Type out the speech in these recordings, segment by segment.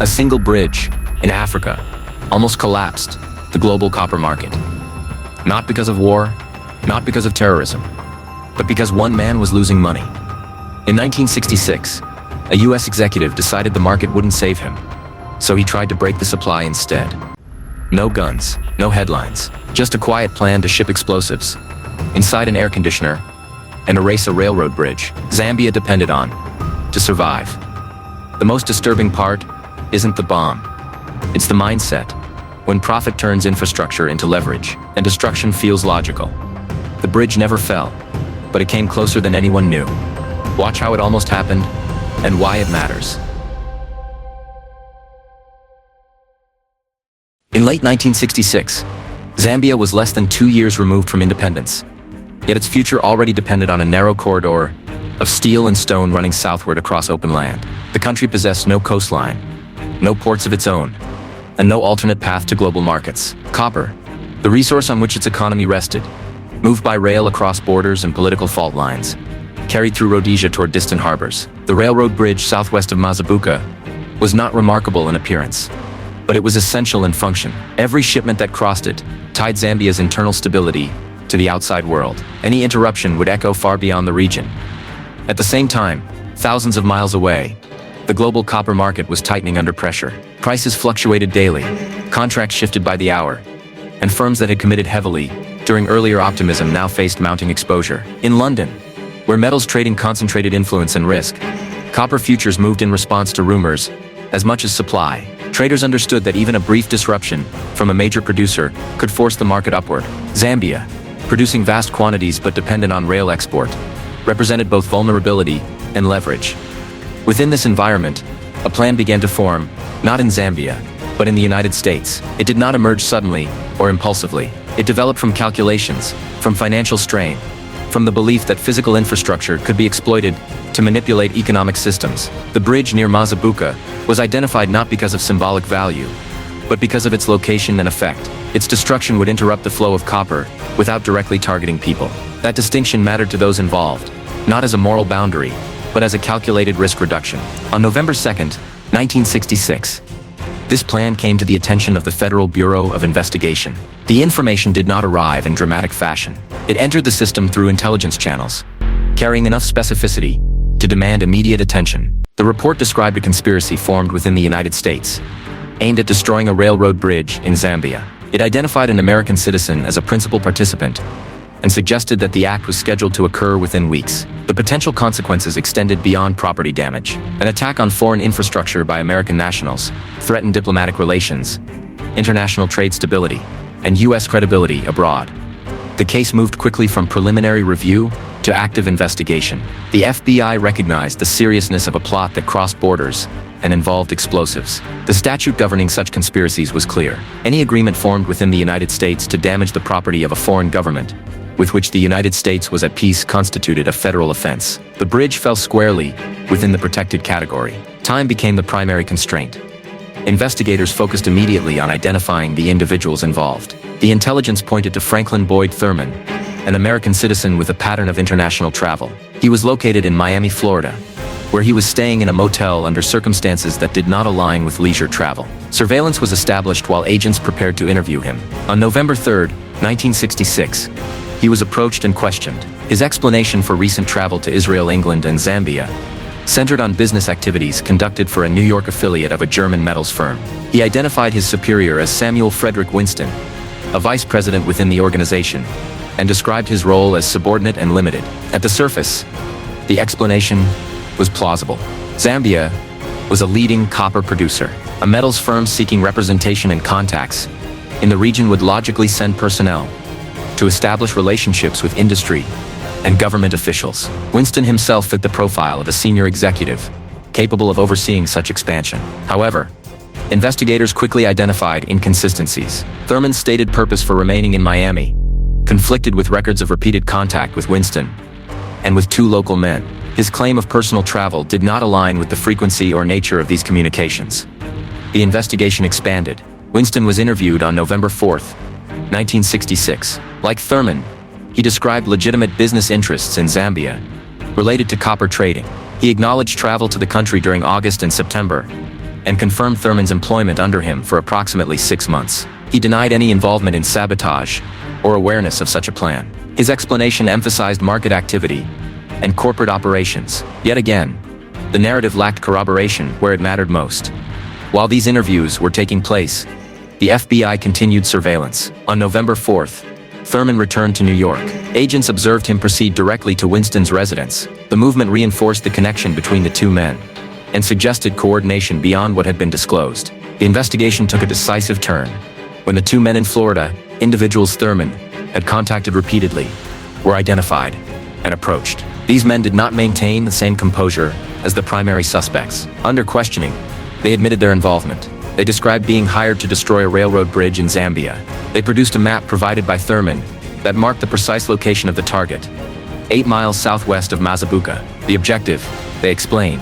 A single bridge in Africa almost collapsed the global copper market. Not because of war, not because of terrorism, but because one man was losing money. In 1966, a US executive decided the market wouldn't save him, so he tried to break the supply instead. No guns, no headlines, just a quiet plan to ship explosives inside an air conditioner and erase a railroad bridge Zambia depended on to survive. The most disturbing part isn't the bomb. It's the mindset. When profit turns infrastructure into leverage and destruction feels logical. The bridge never fell, but it came closer than anyone knew. Watch how it almost happened and why it matters. In late 1966, Zambia was less than 2 years removed from independence. Yet its future already depended on a narrow corridor of steel and stone running southward across open land. The country possessed no coastline, no ports of its own, and no alternate path to global markets. Copper, the resource on which its economy rested, moved by rail across borders and political fault lines, carried through Rhodesia toward distant harbors. The railroad bridge southwest of Mazabuka was not remarkable in appearance, but it was essential in function. Every shipment that crossed it tied Zambia's internal stability to the outside world. Any interruption would echo far beyond the region. At the same time, thousands of miles away, the global copper market was tightening under pressure. Prices fluctuated daily, contracts shifted by the hour, and firms that had committed heavily during earlier optimism now faced mounting exposure. In London, where metals trading concentrated influence and risk, copper futures moved in response to rumors as much as supply. Traders understood that even a brief disruption from a major producer could force the market upward. Zambia, producing vast quantities but dependent on rail export, represented both vulnerability and leverage. Within this environment, a plan began to form, not in Zambia, but in the United States. It did not emerge suddenly or impulsively. It developed from calculations, from financial strain, from the belief that physical infrastructure could be exploited to manipulate economic systems. The bridge near Mazabuka was identified not because of symbolic value, but because of its location and effect. Its destruction would interrupt the flow of copper without directly targeting people. That distinction mattered to those involved, not as a moral boundary, but as a calculated risk reduction. On November 2, 1966, this plan came to the attention of the Federal Bureau of Investigation. The information did not arrive in dramatic fashion. It entered the system through intelligence channels, carrying enough specificity to demand immediate attention. The report described a conspiracy formed within the United States, aimed at destroying a railroad bridge in Zambia. It identified an American citizen as a principal participant and suggested that the act was scheduled to occur within weeks. The potential consequences extended beyond property damage. An attack on foreign infrastructure by American nationals threatened diplomatic relations, international trade stability, and U.S. credibility abroad. The case moved quickly from preliminary review to active investigation. The FBI recognized the seriousness of a plot that crossed borders and involved explosives. The statute governing such conspiracies was clear. Any agreement formed within the United States to damage the property of a foreign government with which the United States was at peace constituted a federal offense. The bridge fell squarely within the protected category. Time became the primary constraint. Investigators focused immediately on identifying the individuals involved. The intelligence pointed to Franklin Boyd Thurman, an American citizen with a pattern of international travel. He was located in Miami, Florida, where he was staying in a motel under circumstances that did not align with leisure travel. Surveillance was established while agents prepared to interview him. On November 3, 1966, he was approached and questioned. His explanation for recent travel to Israel, England, and Zambia centered on business activities conducted for a New York affiliate of a German metals firm. He identified his superior as Samuel Frederick Winston, a vice president within the organization, and described his role as subordinate and limited. At the surface, the explanation was plausible. Zambia was a leading copper producer. A metals firm seeking representation and contacts in the region would logically send personnel to establish relationships with industry and government officials. Winston himself fit the profile of a senior executive, capable of overseeing such expansion. However, investigators quickly identified inconsistencies. Thurman's stated purpose for remaining in Miami conflicted with records of repeated contact with Winston and with two local men. His claim of personal travel did not align with the frequency or nature of these communications. The investigation expanded. Winston was interviewed on November 4, 1966. Like Thurman, he described legitimate business interests in Zambia related to copper trading. He acknowledged travel to the country during August and September, and confirmed Thurman's employment under him for approximately 6 months. He denied any involvement in sabotage or awareness of such a plan. His explanation emphasized market activity and corporate operations. Yet again, the narrative lacked corroboration where it mattered most. While these interviews were taking place, the FBI continued surveillance. On November 4th, Thurman returned to New York. Agents observed him proceed directly to Winston's residence. The movement reinforced the connection between the two men and suggested coordination beyond what had been disclosed. The investigation took a decisive turn when the two men in Florida, individuals Thurman had contacted repeatedly, were identified and approached. These men did not maintain the same composure as the primary suspects. Under questioning, they admitted their involvement. They described being hired to destroy a railroad bridge in Zambia. They produced a map provided by Thurman that marked the precise location of the target, 8 miles southwest of Mazabuka. The objective, they explained,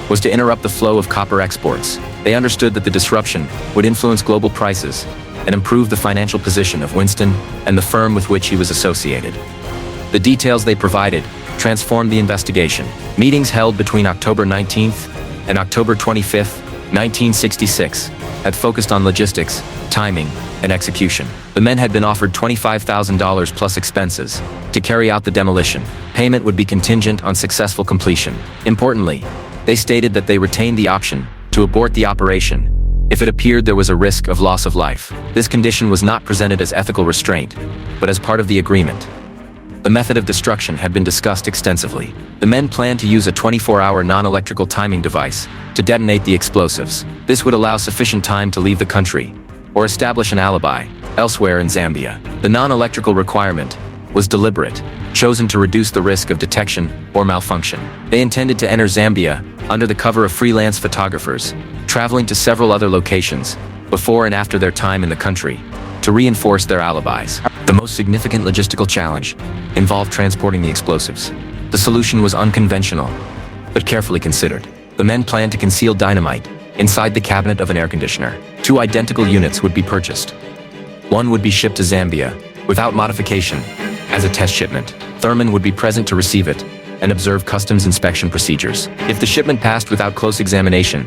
was to interrupt the flow of copper exports. They understood that the disruption would influence global prices and improve the financial position of Winston and the firm with which he was associated. The details they provided transformed the investigation. Meetings held between October 19th and October 25th, 1966, had focused on logistics, timing, and execution. The men had been offered $25,000 plus expenses to carry out the demolition. Payment would be contingent on successful completion. Importantly, they stated that they retained the option to abort the operation if it appeared there was a risk of loss of life. This condition was not presented as ethical restraint, but as part of the agreement. The method of destruction had been discussed extensively. The men planned to use a 24-hour non-electrical timing device to detonate the explosives. This would allow sufficient time to leave the country or establish an alibi elsewhere in Zambia. The non-electrical requirement was deliberate, chosen to reduce the risk of detection or malfunction. They intended to enter Zambia under the cover of freelance photographers, traveling to several other locations before and after their time in the country to reinforce their alibis. The most significant logistical challenge involved transporting the explosives. The solution was unconventional, but carefully considered. The men planned to conceal dynamite inside the cabinet of an air conditioner. 2 identical units would be purchased. One would be shipped to Zambia without modification as a test shipment. Thurman would be present to receive it and observe customs inspection procedures. If the shipment passed without close examination,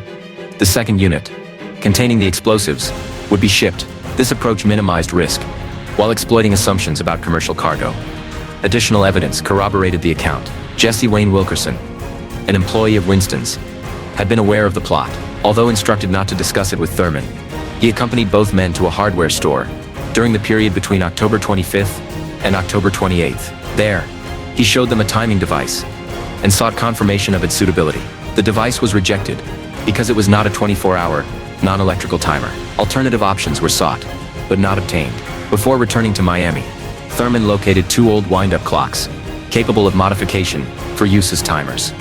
the second unit, containing the explosives, would be shipped. This approach minimized risk while exploiting assumptions about commercial cargo. Additional evidence corroborated the account. Jesse Wayne Wilkerson, an employee of Winston's, had been aware of the plot. Although instructed not to discuss it with Thurman, he accompanied both men to a hardware store during the period between October 25th and October 28th. There, he showed them a timing device and sought confirmation of its suitability. The device was rejected because it was not a 24-hour, non-electrical timer. Alternative options were sought, but not obtained. Before returning to Miami, Thurman located 2 old wind-up clocks, capable of modification for use as timers.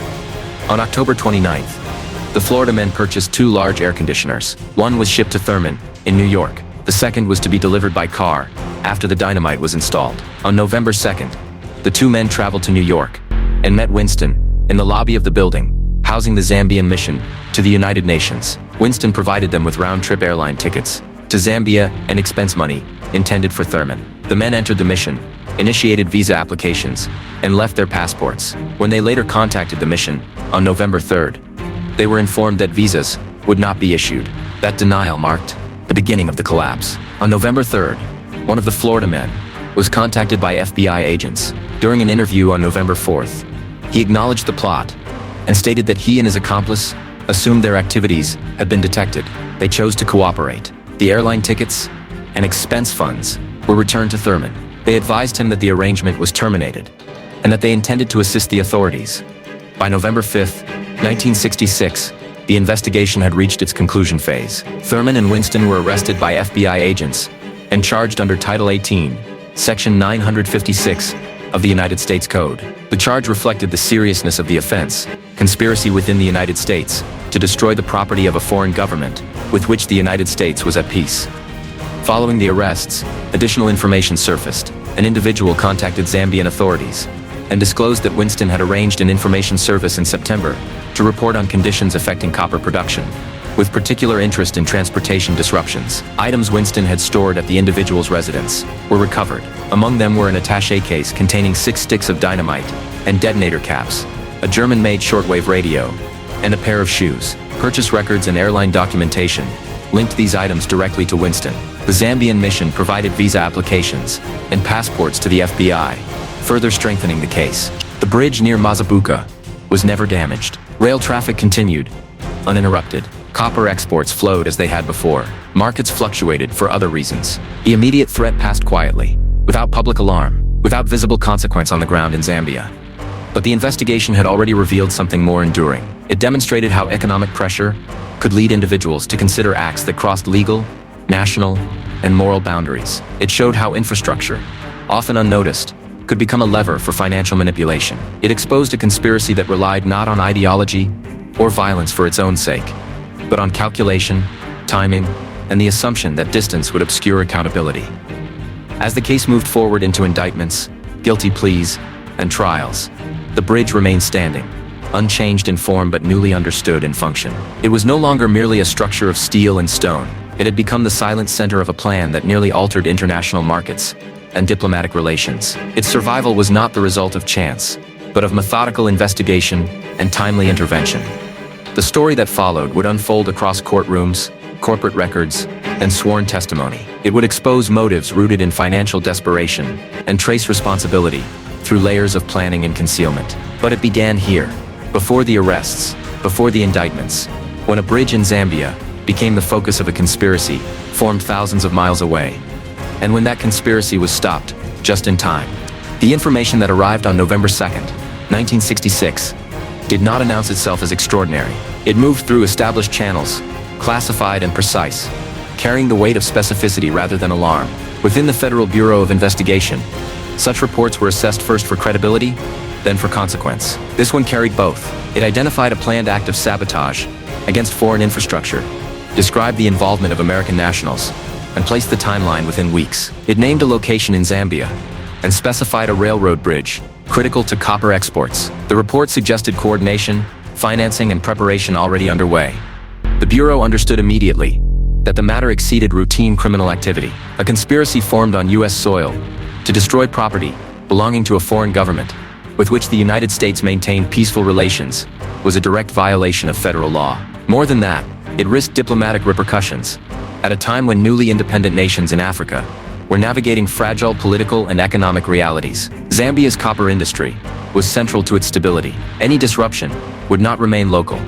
On October 29th, the Florida men purchased 2 large air conditioners. One was shipped to Thurman in New York. The second was to be delivered by car after the dynamite was installed. On November 2nd, the 2 men traveled to New York and met Winston in the lobby of the building housing the Zambian mission to the United Nations. Winston provided them with round-trip airline tickets to Zambia and expense money intended for Thurman. The men entered the mission, initiated visa applications, and left their passports. When they later contacted the mission on November 3rd, they were informed that visas would not be issued. That denial marked the beginning of the collapse. On November 3rd, one of the Florida men was contacted by FBI agents. During an interview on November 4th, he acknowledged the plot and stated that he and his accomplice assumed their activities had been detected. They chose to cooperate. The airline tickets and expense funds were returned to Thurman. They advised him that the arrangement was terminated and that they intended to assist the authorities. By November 5th, 1966, the investigation had reached its conclusion phase. Thurman and Winston were arrested by FBI agents and charged under Title 18, Section 956 of the United States Code. The charge reflected the seriousness of the offense, conspiracy within the United States to destroy the property of a foreign government with which the United States was at peace. Following the arrests, additional information surfaced. An individual contacted Zambian authorities and disclosed that Winston had arranged an information service in September to report on conditions affecting copper production, with particular interest in transportation disruptions. Items Winston had stored at the individual's residence were recovered. Among them were an attaché case containing 6 sticks of dynamite and detonator caps, a German-made shortwave radio, and a pair of shoes. Purchase records and airline documentation linked these items directly to Winston. The Zambian mission provided visa applications and passports to the FBI, further strengthening the case. The bridge near Mazabuka was never damaged. Rail traffic continued, uninterrupted. Copper exports flowed as they had before. Markets fluctuated for other reasons. The immediate threat passed quietly, without public alarm, without visible consequence on the ground in Zambia. But the investigation had already revealed something more enduring. It demonstrated how economic pressure could lead individuals to consider acts that crossed legal, national, and moral boundaries. It showed how infrastructure, often unnoticed, could become a lever for financial manipulation. It exposed a conspiracy that relied not on ideology or violence for its own sake, but on calculation, timing, and the assumption that distance would obscure accountability. As the case moved forward into indictments, guilty pleas, and trials, the bridge remained standing, unchanged in form but newly understood in function. It was no longer merely a structure of steel and stone. It had become the silent center of a plan that nearly altered international markets and diplomatic relations. Its survival was not the result of chance, but of methodical investigation and timely intervention. The story that followed would unfold across courtrooms, corporate records, and sworn testimony. It would expose motives rooted in financial desperation and trace responsibility through layers of planning and concealment. But it began here, before the arrests, before the indictments, when a bridge in Zambia became the focus of a conspiracy formed thousands of miles away. And when that conspiracy was stopped, just in time. The information that arrived on November 2nd, 1966, did not announce itself as extraordinary. It moved through established channels, classified and precise, carrying the weight of specificity rather than alarm. Within the Federal Bureau of Investigation, such reports were assessed first for credibility, then for consequence. This one carried both. It identified a planned act of sabotage against foreign infrastructure, described the involvement of American nationals, and placed the timeline within weeks. It named a location in Zambia and specified a railroad bridge critical to copper exports. The report suggested coordination, financing, and preparation already underway. The Bureau understood immediately that the matter exceeded routine criminal activity. A conspiracy formed on U.S. soil to destroy property belonging to a foreign government, with which the United States maintained peaceful relations, was a direct violation of federal law. More than that, it risked diplomatic repercussions, at a time when newly independent nations in Africa were navigating fragile political and economic realities. Zambia's copper industry was central to its stability. Any disruption would not remain local.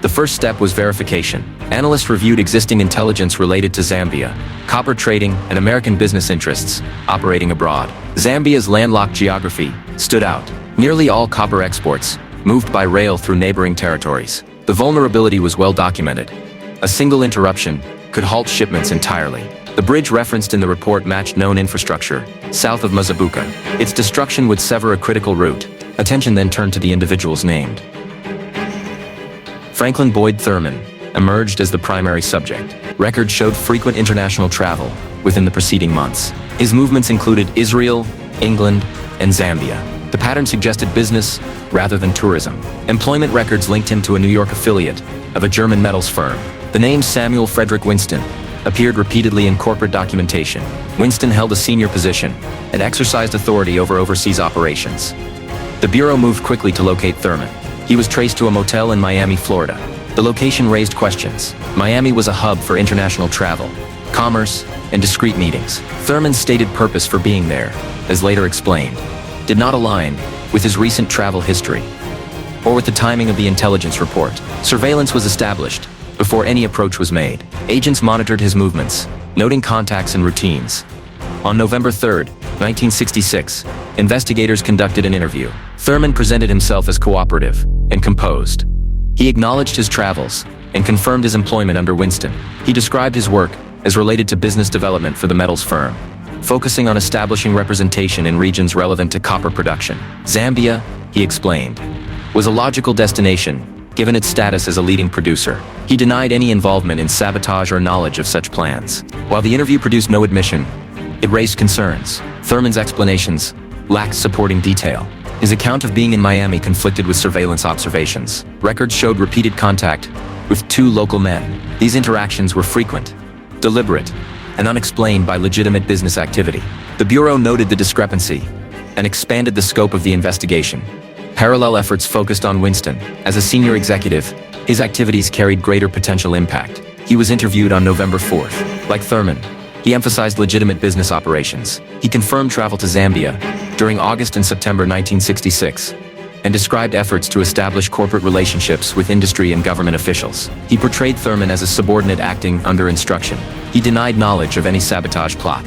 The first step was verification. Analysts reviewed existing intelligence related to Zambia, copper trading, and American business interests operating abroad. Zambia's landlocked geography stood out. Nearly all copper exports moved by rail through neighboring territories. The vulnerability was well documented. A single interruption could halt shipments entirely. The bridge referenced in the report matched known infrastructure, south of Mazabuka. Its destruction would sever a critical route. Attention then turned to the individuals named. Franklin Boyd Thurman emerged as the primary subject. Records showed frequent international travel within the preceding months. His movements included Israel, England, and Zambia. The pattern suggested business rather than tourism. Employment records linked him to a New York affiliate of a German metals firm. The name Samuel Frederick Winston appeared repeatedly in corporate documentation. Winston held a senior position and exercised authority over overseas operations. The Bureau moved quickly to locate Thurman. He was traced to a motel in Miami, Florida. The location raised questions. Miami was a hub for international travel, commerce, and discreet meetings. Thurman's stated purpose for being there, as later explained, did not align with his recent travel history or with the timing of the intelligence report. Surveillance was established before any approach was made. Agents monitored his movements, noting contacts and routines. On November 3, 1966, investigators conducted an interview. Thurman presented himself as cooperative and composed. He acknowledged his travels and confirmed his employment under Winston. He described his work as related to business development for the metals firm, focusing on establishing representation in regions relevant to copper production. Zambia, he explained, was a logical destination, given its status as a leading producer. He denied any involvement in sabotage or knowledge of such plans. While the interview produced no admission, it raised concerns. Thurman's explanations lacked supporting detail. His account of being in Miami conflicted with surveillance observations. Records showed repeated contact with two local men. These interactions were frequent, deliberate, and unexplained by legitimate business activity. The Bureau noted the discrepancy and expanded the scope of the investigation. Parallel efforts focused on Winston. As a senior executive, his activities carried greater potential impact. He was interviewed on November 4th. Like Thurman, he emphasized legitimate business operations. He confirmed travel to Zambia during August and September 1966, and described efforts to establish corporate relationships with industry and government officials. He portrayed Thurman as a subordinate acting under instruction. He denied knowledge of any sabotage plot.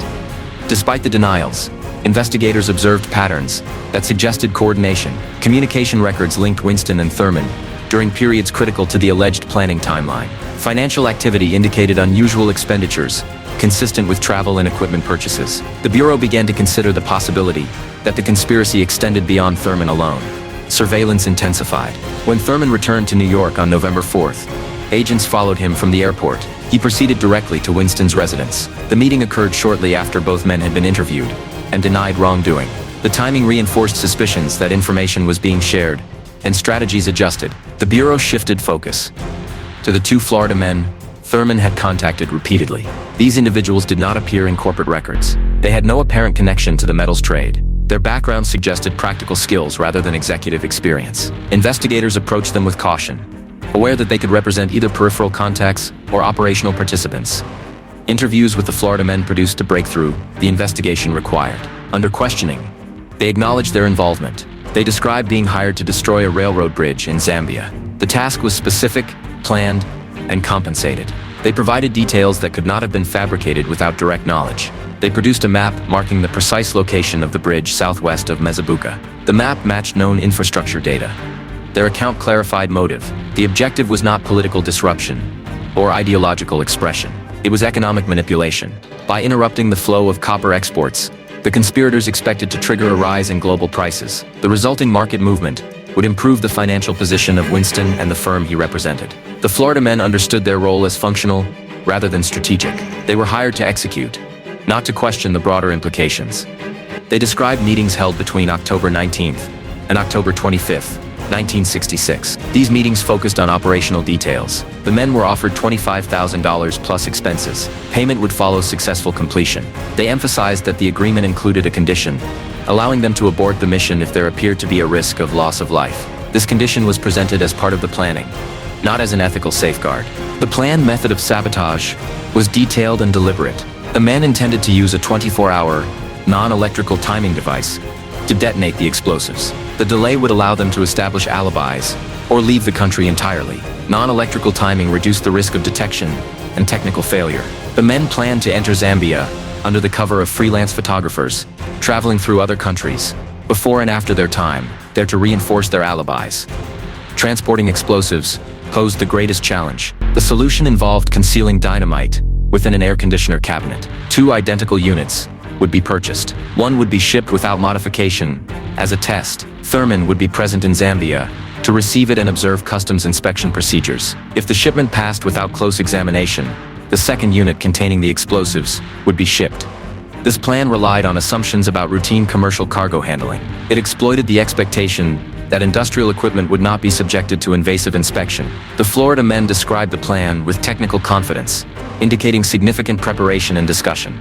Despite the denials, investigators observed patterns that suggested coordination. Communication records linked Winston and Thurman during periods critical to the alleged planning timeline. Financial activity indicated unusual expenditures, consistent with travel and equipment purchases. The Bureau began to consider the possibility that the conspiracy extended beyond Thurman alone. Surveillance intensified. When Thurman returned to New York on November 4th, agents followed him from the airport. He proceeded directly to Winston's residence. The meeting occurred shortly after both men had been interviewed and denied wrongdoing. The timing reinforced suspicions that information was being shared and strategies adjusted. The Bureau shifted focus to the two Florida men Thurman had contacted repeatedly. These individuals did not appear in corporate records. They had no apparent connection to the metals trade. Their background suggested practical skills rather than executive experience. Investigators approached them with caution, aware that they could represent either peripheral contacts or operational participants. Interviews with the Florida men produced a breakthrough the investigation required. Under questioning, they acknowledged their involvement. They described being hired to destroy a railroad bridge in Zambia. The task was specific, planned, and compensated. They provided details that could not have been fabricated without direct knowledge. They produced a map marking the precise location of the bridge southwest of Mazabuka. The map matched known infrastructure data. Their account clarified motive. The objective was not political disruption or ideological expression. It was economic manipulation. By interrupting the flow of copper exports, the conspirators expected to trigger a rise in global prices. The resulting market movement would improve the financial position of Winston and the firm he represented. The Florida men understood their role as functional rather than strategic. They were hired to execute, not to question the broader implications. They described meetings held between October 19th and October 25th, 1966. These meetings focused on operational details. The men were offered $25,000 plus expenses. Payment would follow successful completion. They emphasized that the agreement included a condition, allowing them to abort the mission if there appeared to be a risk of loss of life. This condition was presented as part of the planning, not as an ethical safeguard. The planned method of sabotage was detailed and deliberate. The men intended to use a 24-hour, non-electrical timing device to detonate the explosives. The delay would allow them to establish alibis or leave the country entirely. Non-electrical timing reduced the risk of detection and technical failure. The men planned to enter Zambia under the cover of freelance photographers, traveling through other countries, before and after their time, there to reinforce their alibis. Transporting explosives posed the greatest challenge. The solution involved concealing dynamite within an air conditioner cabinet. 2 identical units would be purchased. One would be shipped without modification as a test. Thurman would be present in Zambia to receive it and observe customs inspection procedures. If the shipment passed without close examination, the second unit containing the explosives would be shipped. This plan relied on assumptions about routine commercial cargo handling. It exploited the expectation that industrial equipment would not be subjected to invasive inspection. The Florida men described the plan with technical confidence, indicating significant preparation and discussion.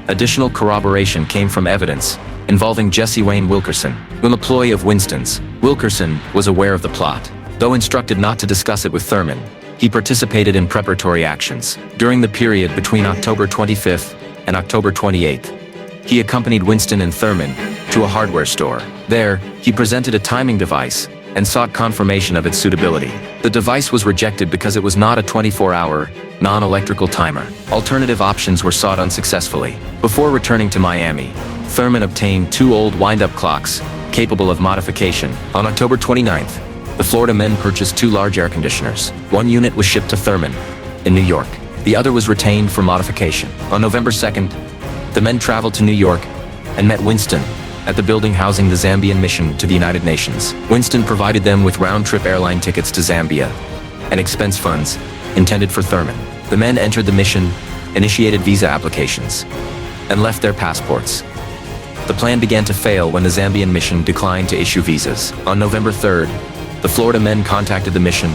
Additional corroboration came from evidence involving Jesse Wayne Wilkerson, an employee of Winston's. Wilkerson was aware of the plot. Though instructed not to discuss it with Thurman, he participated in preparatory actions. During the period between October 25th and October 28th, he accompanied Winston and Thurman to a hardware store. There, he presented a timing device and sought confirmation of its suitability. The device was rejected because it was not a 24-hour, non-electrical timer. Alternative options were sought unsuccessfully. Before returning to Miami, Thurman obtained 2 old wind-up clocks capable of modification. On October 29th, the Florida men purchased 2 large air conditioners. 1 unit was shipped to Thurman in New York. The other was retained for modification. On November 2nd, the men traveled to New York and met Winston at the building housing the Zambian mission to the United Nations. Winston provided them with round-trip airline tickets to Zambia and expense funds intended for Thurman. The men entered the mission, initiated visa applications, and left their passports. The plan began to fail when the Zambian mission declined to issue visas. On November 3rd, the Florida men contacted the mission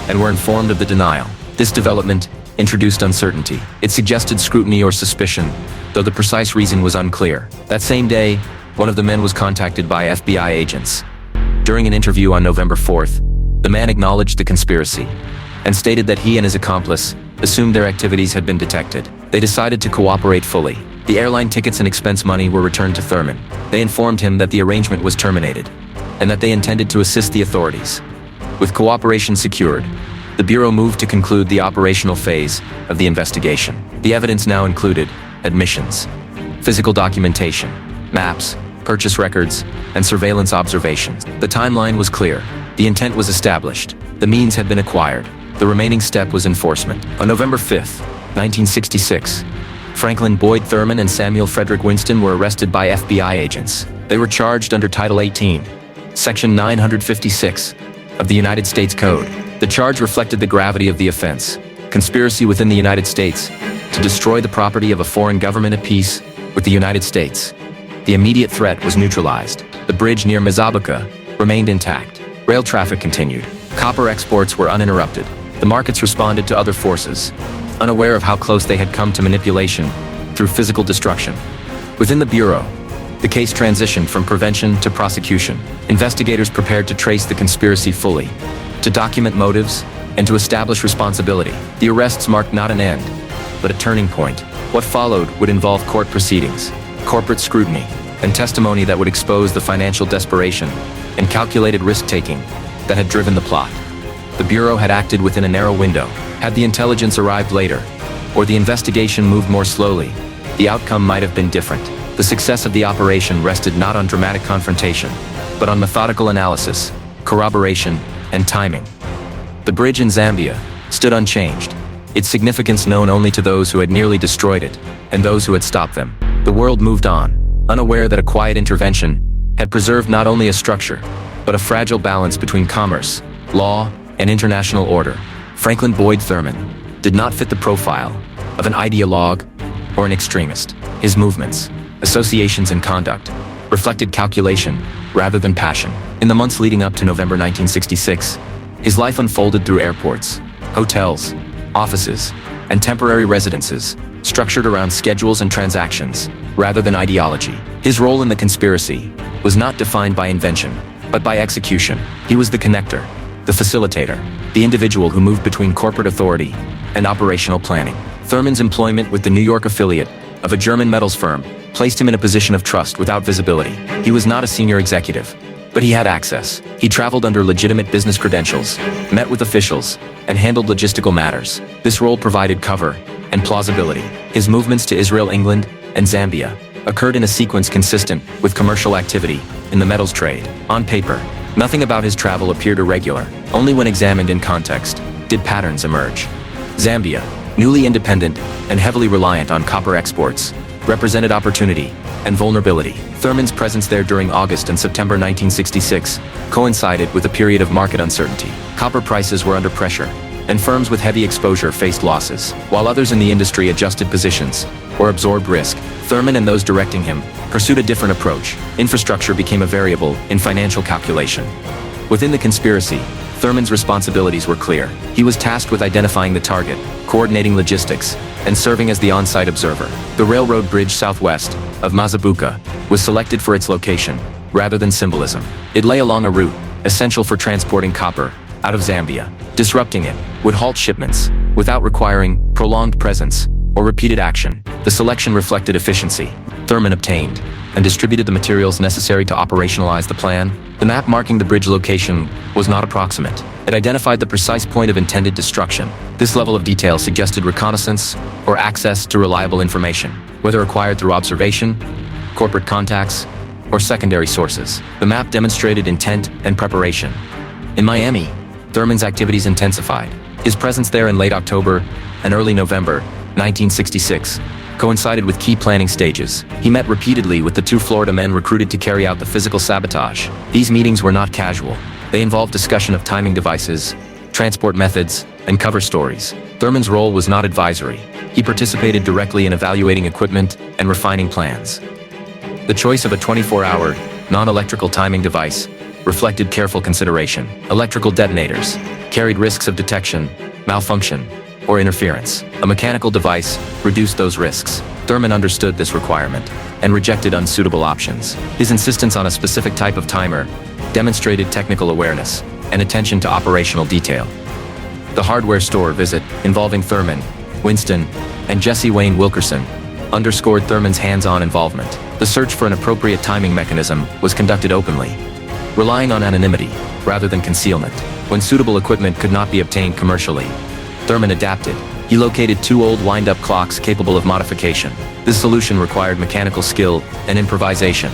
and were informed of the denial. This development introduced uncertainty. It suggested scrutiny or suspicion, though the precise reason was unclear. That same day, one of the men was contacted by FBI agents. During an interview on November 4th, the man acknowledged the conspiracy and stated that he and his accomplice assumed their activities had been detected. They decided to cooperate fully. The airline tickets and expense money were returned to Thurman. They informed him that the arrangement was terminated and that they intended to assist the authorities. With cooperation secured, the Bureau moved to conclude the operational phase of the investigation. The evidence now included admissions, physical documentation, maps, purchase records, and surveillance observations. The timeline was clear. The intent was established. The means had been acquired. The remaining step was enforcement. On November 5th, 1966, Franklin Boyd Thurman and Samuel Frederick Winston were arrested by FBI agents. They were charged under Title 18, Section 956 of the United States Code. The charge reflected the gravity of the offense: conspiracy within the United States to destroy the property of a foreign government at peace with the United States. The immediate threat was neutralized. The bridge near Mazabuka remained intact. Rail traffic continued. Copper exports were uninterrupted. The markets responded to other forces, unaware of how close they had come to manipulation through physical destruction. Within the Bureau, the case transitioned from prevention to prosecution. Investigators prepared to trace the conspiracy fully, to document motives, and to establish responsibility. The arrests marked not an end, but a turning point. What followed would involve court proceedings, corporate scrutiny, and testimony that would expose the financial desperation and calculated risk-taking that had driven the plot. The Bureau had acted within a narrow window. Had the intelligence arrived later, or the investigation moved more slowly, the outcome might have been different. The success of the operation rested not on dramatic confrontation, but on methodical analysis, corroboration, and timing. The bridge in Zambia stood unchanged, its significance known only to those who had nearly destroyed it, and those who had stopped them. The world moved on, unaware that a quiet intervention had preserved not only a structure, but a fragile balance between commerce, law, and international order. Franklin Boyd Thurman did not fit the profile of an ideologue or an extremist. His movements, associations, and conduct reflected calculation rather than passion. In the months leading up to November 1966, his life unfolded through airports, hotels, offices, and temporary residences, structured around schedules and transactions, rather than ideology. His role in the conspiracy was not defined by invention, but by execution. He was the connector, the facilitator, the individual who moved between corporate authority and operational planning. Thurman's employment with the New York affiliate of a German metals firm placed him in a position of trust without visibility. He was not a senior executive, but he had access. He traveled under legitimate business credentials, met with officials, and handled logistical matters. This role provided cover and plausibility. His movements to Israel, England, and Zambia occurred in a sequence consistent with commercial activity in the metals trade. On paper, nothing about his travel appeared irregular. Only when examined in context did patterns emerge. Zambia, newly independent and heavily reliant on copper exports, represented opportunity and vulnerability. Thurman's presence there during August and September 1966 coincided with a period of market uncertainty. Copper prices were under pressure, and firms with heavy exposure faced losses. While others in the industry adjusted positions or absorbed risk, Thurman and those directing him pursued a different approach. Infrastructure became a variable in financial calculation. Within the conspiracy, Thurman's responsibilities were clear. He was tasked with identifying the target, coordinating logistics, and serving as the on-site observer. The railroad bridge southwest of Mazabuka was selected for its location, rather than symbolism. It lay along a route essential for transporting copper out of Zambia. Disrupting it would halt shipments, without requiring prolonged presence or repeated action. The selection reflected efficiency. Thurman obtained and distributed the materials necessary to operationalize the plan. The map marking the bridge location was not approximate. It identified the precise point of intended destruction. This level of detail suggested reconnaissance or access to reliable information, whether acquired through observation, corporate contacts, or secondary sources. The map demonstrated intent and preparation. In Miami, Thurman's activities intensified. His presence there in late October and early November 1966 coincided with key planning stages. He met repeatedly with the two Florida men recruited to carry out the physical sabotage. These meetings were not casual. They involved discussion of timing devices, transport methods, and cover stories. Thurman's role was not advisory. He participated directly in evaluating equipment and refining plans. The choice of a 24-hour, non-electrical timing device reflected careful consideration. Electrical detonators carried risks of detection, malfunction, or interference. A mechanical device reduced those risks. Thurman understood this requirement and rejected unsuitable options. His insistence on a specific type of timer demonstrated technical awareness and attention to operational detail. The hardware store visit, involving Thurman, Winston, and Jesse Wayne Wilkerson, underscored Thurman's hands-on involvement. The search for an appropriate timing mechanism was conducted openly, relying on anonymity rather than concealment. When suitable equipment could not be obtained commercially, Thurman adapted. He located 2 old wind-up clocks capable of modification. This solution required mechanical skill and improvisation,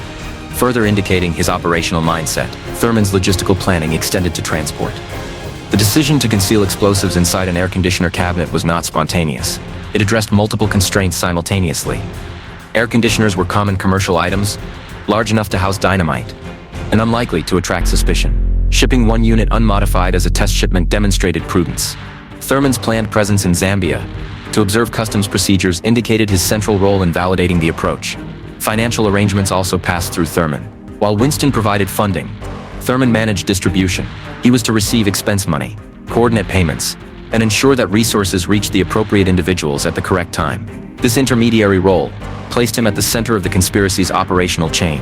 further indicating his operational mindset. Thurman's logistical planning extended to transport. The decision to conceal explosives inside an air conditioner cabinet was not spontaneous. It addressed multiple constraints simultaneously. Air conditioners were common commercial items, large enough to house dynamite, and unlikely to attract suspicion. Shipping 1 unit unmodified as a test shipment demonstrated prudence. Thurman's planned presence in Zambia to observe customs procedures indicated his central role in validating the approach. Financial arrangements also passed through Thurman. While Winston provided funding, Thurman managed distribution. He was to receive expense money, coordinate payments, and ensure that resources reached the appropriate individuals at the correct time. This intermediary role placed him at the center of the conspiracy's operational chain.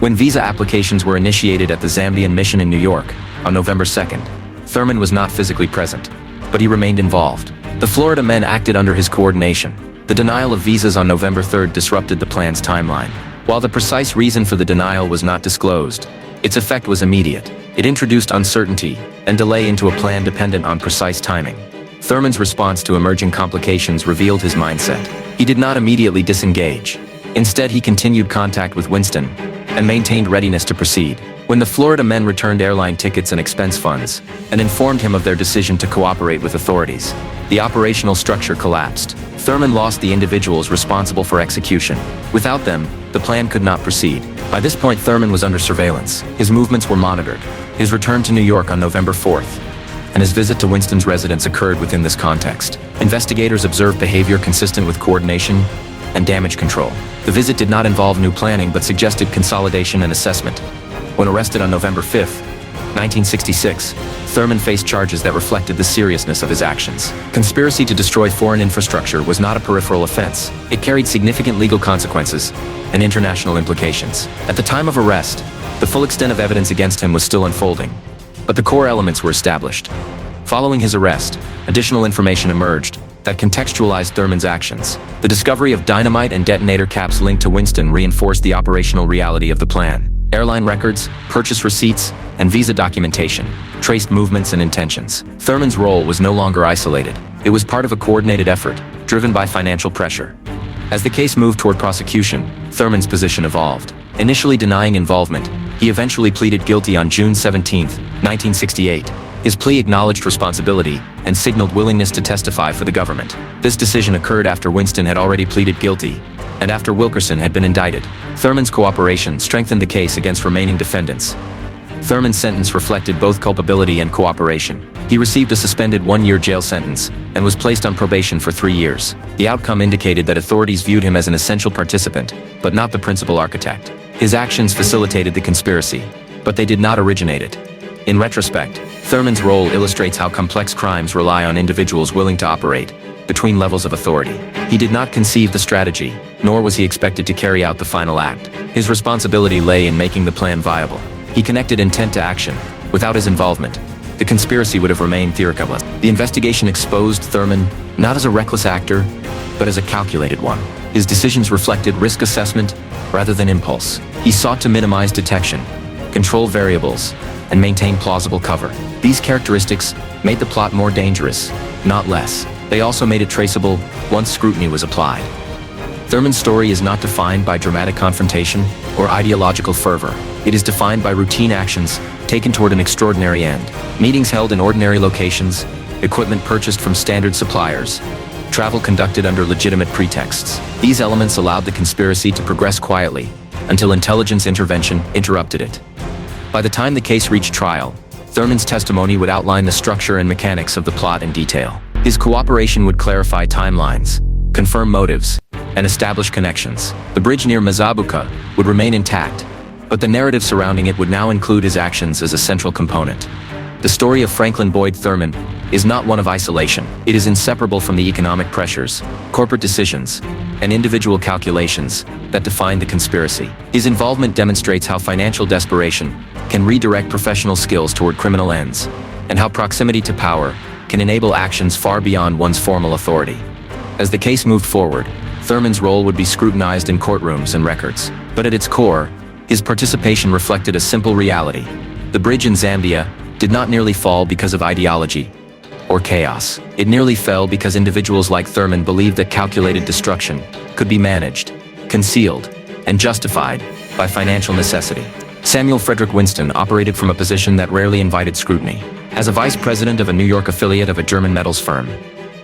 When visa applications were initiated at the Zambian mission in New York on November 2nd, Thurman was not physically present, but he remained involved. The Florida men acted under his coordination. The denial of visas on November 3rd disrupted the plan's timeline. While the precise reason for the denial was not disclosed, its effect was immediate. It introduced uncertainty and delay into a plan dependent on precise timing. Thurman's response to emerging complications revealed his mindset. He did not immediately disengage. Instead, he continued contact with Winston and maintained readiness to proceed. When the Florida men returned airline tickets and expense funds and informed him of their decision to cooperate with authorities, the operational structure collapsed. Thurman lost the individuals responsible for execution. Without them, the plan could not proceed. By this point, Thurman was under surveillance. His movements were monitored. His return to New York on November 4th, and his visit to Winston's residence occurred within this context. Investigators observed behavior consistent with coordination and damage control. The visit did not involve new planning but suggested consolidation and assessment. When arrested on November 5th, 1966, Thurman faced charges that reflected the seriousness of his actions. Conspiracy to destroy foreign infrastructure was not a peripheral offense. It carried significant legal consequences and international implications. At the time of arrest, the full extent of evidence against him was still unfolding, but the core elements were established. Following his arrest, additional information emerged that contextualized Thurman's actions. The discovery of dynamite and detonator caps linked to Winston reinforced the operational reality of the plan. Airline records, purchase receipts, and visa documentation traced movements and intentions. Thurman's role was no longer isolated. It was part of a coordinated effort, driven by financial pressure. As the case moved toward prosecution, Thurman's position evolved. Initially denying involvement, he eventually pleaded guilty on June 17, 1968. His plea acknowledged responsibility and signaled willingness to testify for the government. This decision occurred after Winston had already pleaded guilty, and after Wilkerson had been indicted. Thurman's cooperation strengthened the case against remaining defendants. Thurman's sentence reflected both culpability and cooperation. He received a suspended 1-year jail sentence and was placed on probation for 3 years. The outcome indicated that authorities viewed him as an essential participant, but not the principal architect. His actions facilitated the conspiracy, but they did not originate it. In retrospect, Thurman's role illustrates how complex crimes rely on individuals willing to operate between levels of authority. He did not conceive the strategy, nor was he expected to carry out the final act. His responsibility lay in making the plan viable. He connected intent to action. Without his involvement, the conspiracy would have remained theoretical. The investigation exposed Thurman not as a reckless actor, but as a calculated one. His decisions reflected risk assessment rather than impulse. He sought to minimize detection, control variables, and maintain plausible cover. These characteristics made the plot more dangerous, not less. They also made it traceable once scrutiny was applied. Thurman's story is not defined by dramatic confrontation or ideological fervor. It is defined by routine actions taken toward an extraordinary end. Meetings held in ordinary locations, equipment purchased from standard suppliers, travel conducted under legitimate pretexts. These elements allowed the conspiracy to progress quietly until intelligence intervention interrupted it. By the time the case reached trial, Thurman's testimony would outline the structure and mechanics of the plot in detail. His cooperation would clarify timelines, confirm motives, and establish connections. The bridge near Mazabuka would remain intact, but the narrative surrounding it would now include his actions as a central component. The story of Franklin Boyd Thurman is not one of isolation. It is inseparable from the economic pressures, corporate decisions, and individual calculations that define the conspiracy. His involvement demonstrates how financial desperation can redirect professional skills toward criminal ends, and how proximity to power can enable actions far beyond one's formal authority. As the case moved forward, Thurman's role would be scrutinized in courtrooms and records. But at its core, his participation reflected a simple reality. The bridge in Zambia did not nearly fall because of ideology or chaos. It nearly fell because individuals like Thurman believed that calculated destruction could be managed, concealed, and justified by financial necessity. Samuel Frederick Winston operated from a position that rarely invited scrutiny. As a vice president of a New York affiliate of a German metals firm,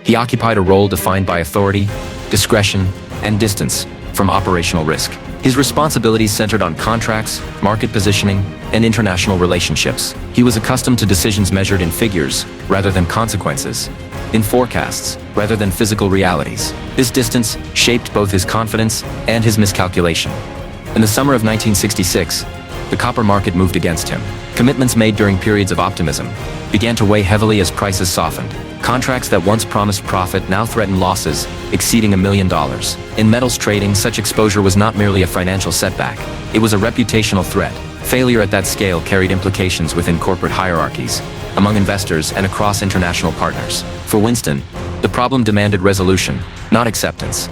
he occupied a role defined by authority, discretion, and distance from operational risk. His responsibilities centered on contracts, market positioning, and international relationships. He was accustomed to decisions measured in figures rather than consequences, in forecasts rather than physical realities. This distance shaped both his confidence and his miscalculation. In the summer of 1966, the copper market moved against him. Commitments made during periods of optimism began to weigh heavily as prices softened. Contracts that once promised profit now threatened losses exceeding $1 million. In metals trading, such exposure was not merely a financial setback. It was a reputational threat. Failure at that scale carried implications within corporate hierarchies, among investors, and across international partners. For Winston, the problem demanded resolution, not acceptance.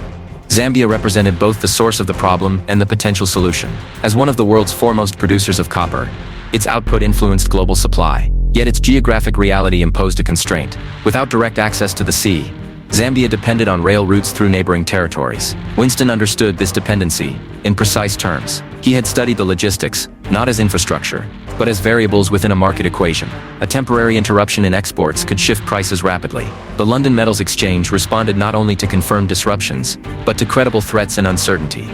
Zambia represented both the source of the problem and the potential solution. As one of the world's foremost producers of copper, its output influenced global supply. Yet its geographic reality imposed a constraint. Without direct access to the sea, Zambia depended on rail routes through neighboring territories. Winston understood this dependency in precise terms. He had studied the logistics, not as infrastructure, but as variables within a market equation. A temporary interruption in exports could shift prices rapidly. The London Metals Exchange responded not only to confirmed disruptions, but to credible threats and uncertainty.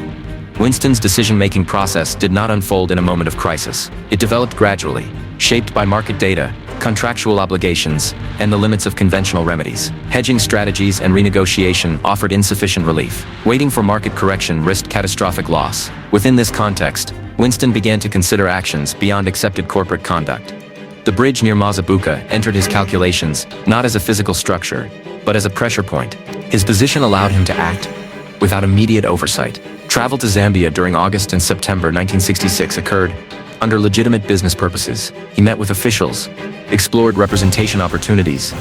Winston's decision-making process did not unfold in a moment of crisis. It developed gradually, shaped by market data, contractual obligations, and the limits of conventional remedies. Hedging strategies and renegotiation offered insufficient relief. Waiting for market correction risked catastrophic loss. Within this context, Winston began to consider actions beyond accepted corporate conduct. The bridge near Mazabuka entered his calculations not as a physical structure, but as a pressure point. His position allowed him to act without immediate oversight. Travel to Zambia during August and September 1966 occurred under legitimate business purposes. He met with officials, explored representation opportunities,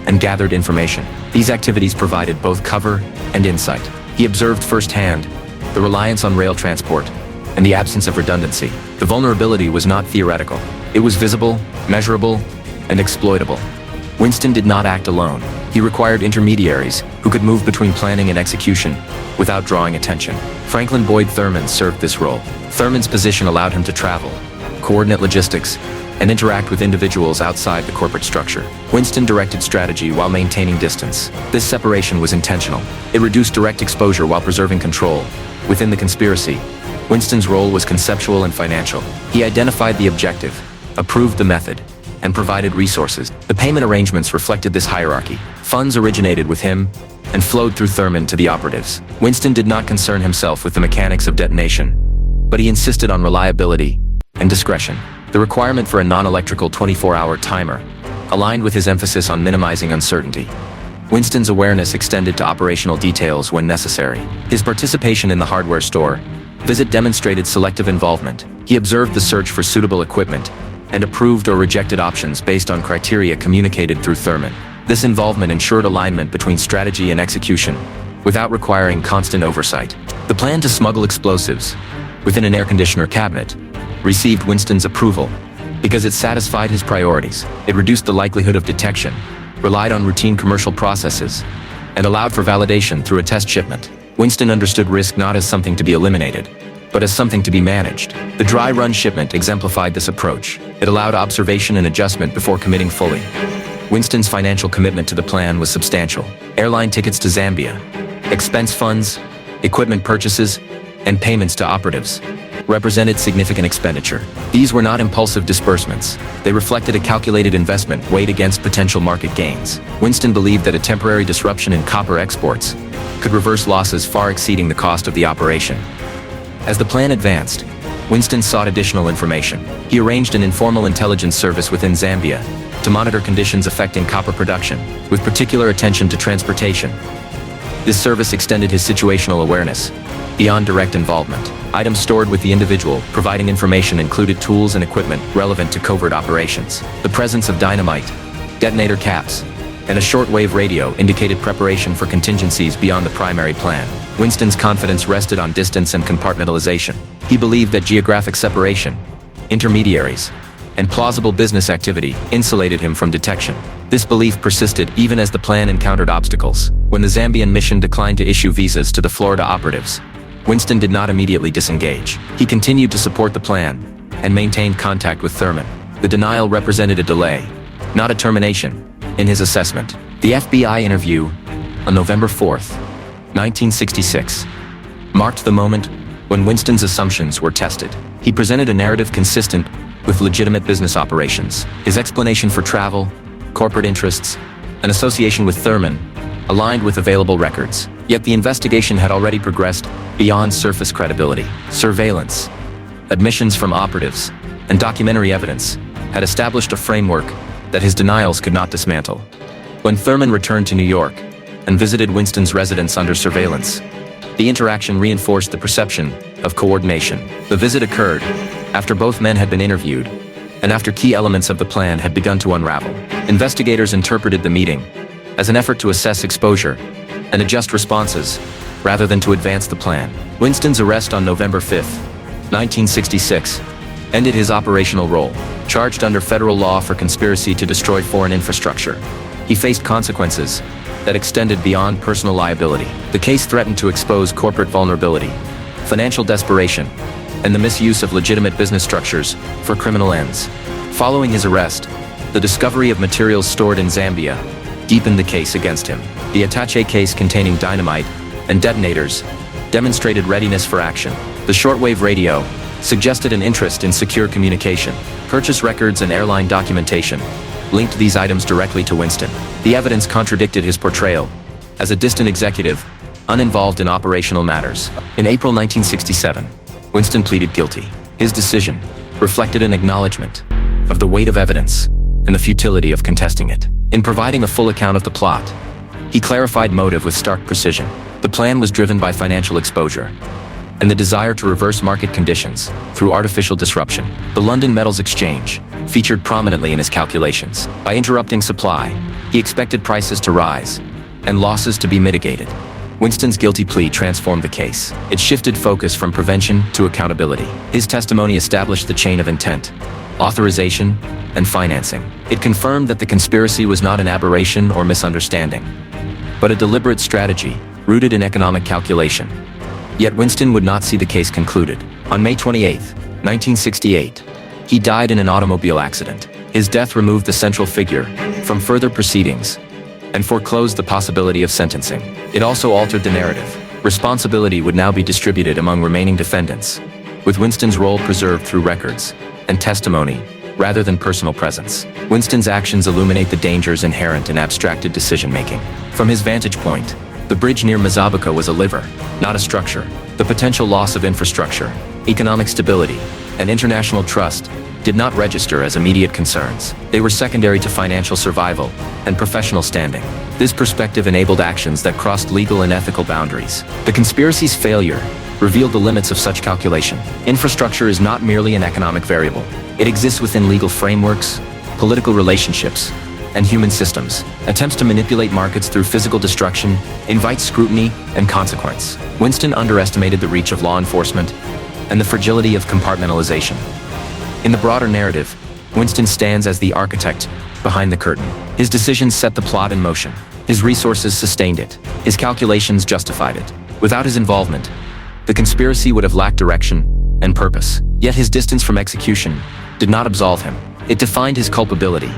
and gathered information. These activities provided both cover and insight. He observed firsthand the reliance on rail transport and the absence of redundancy. The vulnerability was not theoretical. It was visible, measurable, and exploitable. Winston did not act alone. He required intermediaries who could move between planning and execution without drawing attention. Franklin Boyd Thurman served this role. Thurman's position allowed him to travel, coordinate logistics, and interact with individuals outside the corporate structure. Winston directed strategy while maintaining distance. This separation was intentional. It reduced direct exposure while preserving control. Within the conspiracy, Winston's role was conceptual and financial. He identified the objective, approved the method, and provided resources. The payment arrangements reflected this hierarchy. Funds originated with him and flowed through Thurman to the operatives. Winston did not concern himself with the mechanics of detonation, but he insisted on reliability and discretion. The requirement for a non-electrical 24-hour timer aligned with his emphasis on minimizing uncertainty. Winston's awareness extended to operational details when necessary. His participation in the hardware store visit demonstrated selective involvement. He observed the search for suitable equipment and approved or rejected options based on criteria communicated through Thurman. This involvement ensured alignment between strategy and execution, without requiring constant oversight. The plan to smuggle explosives within an air conditioner cabinet received Winston's approval because it satisfied his priorities. It reduced the likelihood of detection, relied on routine commercial processes, and allowed for validation through a test shipment. Winston understood risk not as something to be eliminated, but as something to be managed. The dry run shipment exemplified this approach. It allowed observation and adjustment before committing fully. Winston's financial commitment to the plan was substantial. Airline tickets to Zambia, expense funds, equipment purchases, and payments to operatives represented significant expenditure. These were not impulsive disbursements. They reflected a calculated investment weighed against potential market gains. Winston believed that a temporary disruption in copper exports could reverse losses far exceeding the cost of the operation. As the plan advanced, Winston sought additional information. He arranged an informal intelligence service within Zambia to monitor conditions affecting copper production, with particular attention to transportation. This service extended his situational awareness beyond direct involvement. Items stored with the individual, providing information, included tools and equipment relevant to covert operations. The presence of dynamite, detonator caps, and a shortwave radio indicated preparation for contingencies beyond the primary plan. Winston's confidence rested on distance and compartmentalization. He believed that geographic separation, intermediaries, and plausible business activity insulated him from detection. This belief persisted even as the plan encountered obstacles. When the Zambian mission declined to issue visas to the Florida operatives, Winston did not immediately disengage. He continued to support the plan and maintained contact with Thurman. The denial represented a delay, not a termination, in his assessment. The FBI interview on November 4th, 1966, marked the moment when Winston's assumptions were tested. He presented a narrative consistent with legitimate business operations. His explanation for travel, corporate interests, and association with Thurman aligned with available records. Yet the investigation had already progressed beyond surface credibility. Surveillance, admissions from operatives, and documentary evidence had established a framework that his denials could not dismantle. When Thurman returned to New York and visited Winston's residence under surveillance, the interaction reinforced the perception of coordination. The visit occurred after both men had been interviewed and after key elements of the plan had begun to unravel. Investigators interpreted the meeting as an effort to assess exposure and adjust responses rather than to advance the plan. Winston's arrest on November 5, 1966, ended his operational role. Charged under federal law for conspiracy to destroy foreign infrastructure, he faced consequences that extended beyond personal liability. The case threatened to expose corporate vulnerability, financial desperation, and the misuse of legitimate business structures for criminal ends. Following his arrest, the discovery of materials stored in Zambia deepened the case against him. The attaché case containing dynamite and detonators demonstrated readiness for action. The shortwave radio suggested an interest in secure communication. Purchase records and airline documentation linked these items directly to Winston. The evidence contradicted his portrayal as a distant executive, uninvolved in operational matters. In April 1967, Winston pleaded guilty. His decision reflected an acknowledgement of the weight of evidence and the futility of contesting it. In providing a full account of the plot, he clarified motive with stark precision. The plan was driven by financial exposure and the desire to reverse market conditions through artificial disruption. The London Metals Exchange featured prominently in his calculations. By interrupting supply, he expected prices to rise and losses to be mitigated. Winston's guilty plea transformed the case. It shifted focus from prevention to accountability. His testimony established the chain of intent, authorization, and financing. It confirmed that the conspiracy was not an aberration or misunderstanding, but a deliberate strategy rooted in economic calculation. Yet Winston would not see the case concluded. On May 28, 1968, he died in an automobile accident. His death removed the central figure from further proceedings and foreclosed the possibility of sentencing. It also altered the narrative. Responsibility would now be distributed among remaining defendants, with Winston's role preserved through records and testimony rather than personal presence. Winston's actions illuminate the dangers inherent in abstracted decision-making. From his vantage point, the bridge near Mazabuka was a liver, not a structure. The potential loss of infrastructure, economic stability, and international trust did not register as immediate concerns. They were secondary to financial survival and professional standing. This perspective enabled actions that crossed legal and ethical boundaries. The conspiracy's failure revealed the limits of such calculation. Infrastructure is not merely an economic variable. It exists within legal frameworks, political relationships, and human systems. Attempts to manipulate markets through physical destruction invite scrutiny and consequence. Winston underestimated the reach of law enforcement and the fragility of compartmentalization. In the broader narrative, Winston stands as the architect behind the curtain. His decisions set the plot in motion. His resources sustained it. His calculations justified it. Without his involvement, the conspiracy would have lacked direction and purpose. Yet his distance from execution did not absolve him. It defined his culpability.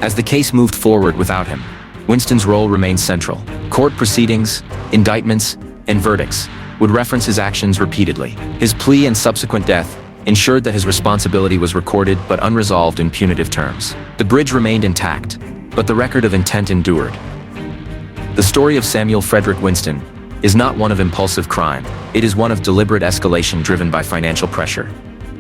As the case moved forward without him, Winston's role remained central. Court proceedings, indictments, and verdicts would reference his actions repeatedly. His plea and subsequent death ensured that his responsibility was recorded but unresolved in punitive terms. The bridge remained intact, but the record of intent endured. The story of Samuel Frederick Winston is not one of impulsive crime. It is one of deliberate escalation driven by financial pressure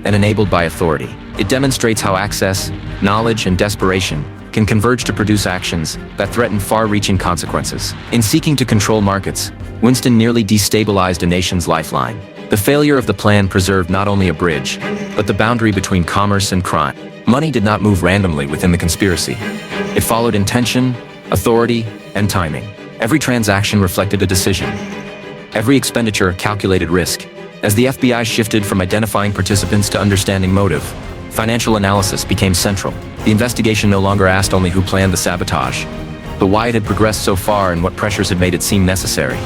and enabled by authority. It demonstrates how access, knowledge, and desperation can converge to produce actions that threaten far-reaching consequences. In seeking to control markets, Winston nearly destabilized a nation's lifeline. The failure of the plan preserved not only a bridge, but the boundary between commerce and crime. Money did not move randomly within the conspiracy. It followed intention, authority, and timing. Every transaction reflected a decision. Every expenditure a calculated risk. As the FBI shifted from identifying participants to understanding motive, financial analysis became central. The investigation no longer asked only who planned the sabotage, but why it had progressed so far and what pressures had made it seem necessary.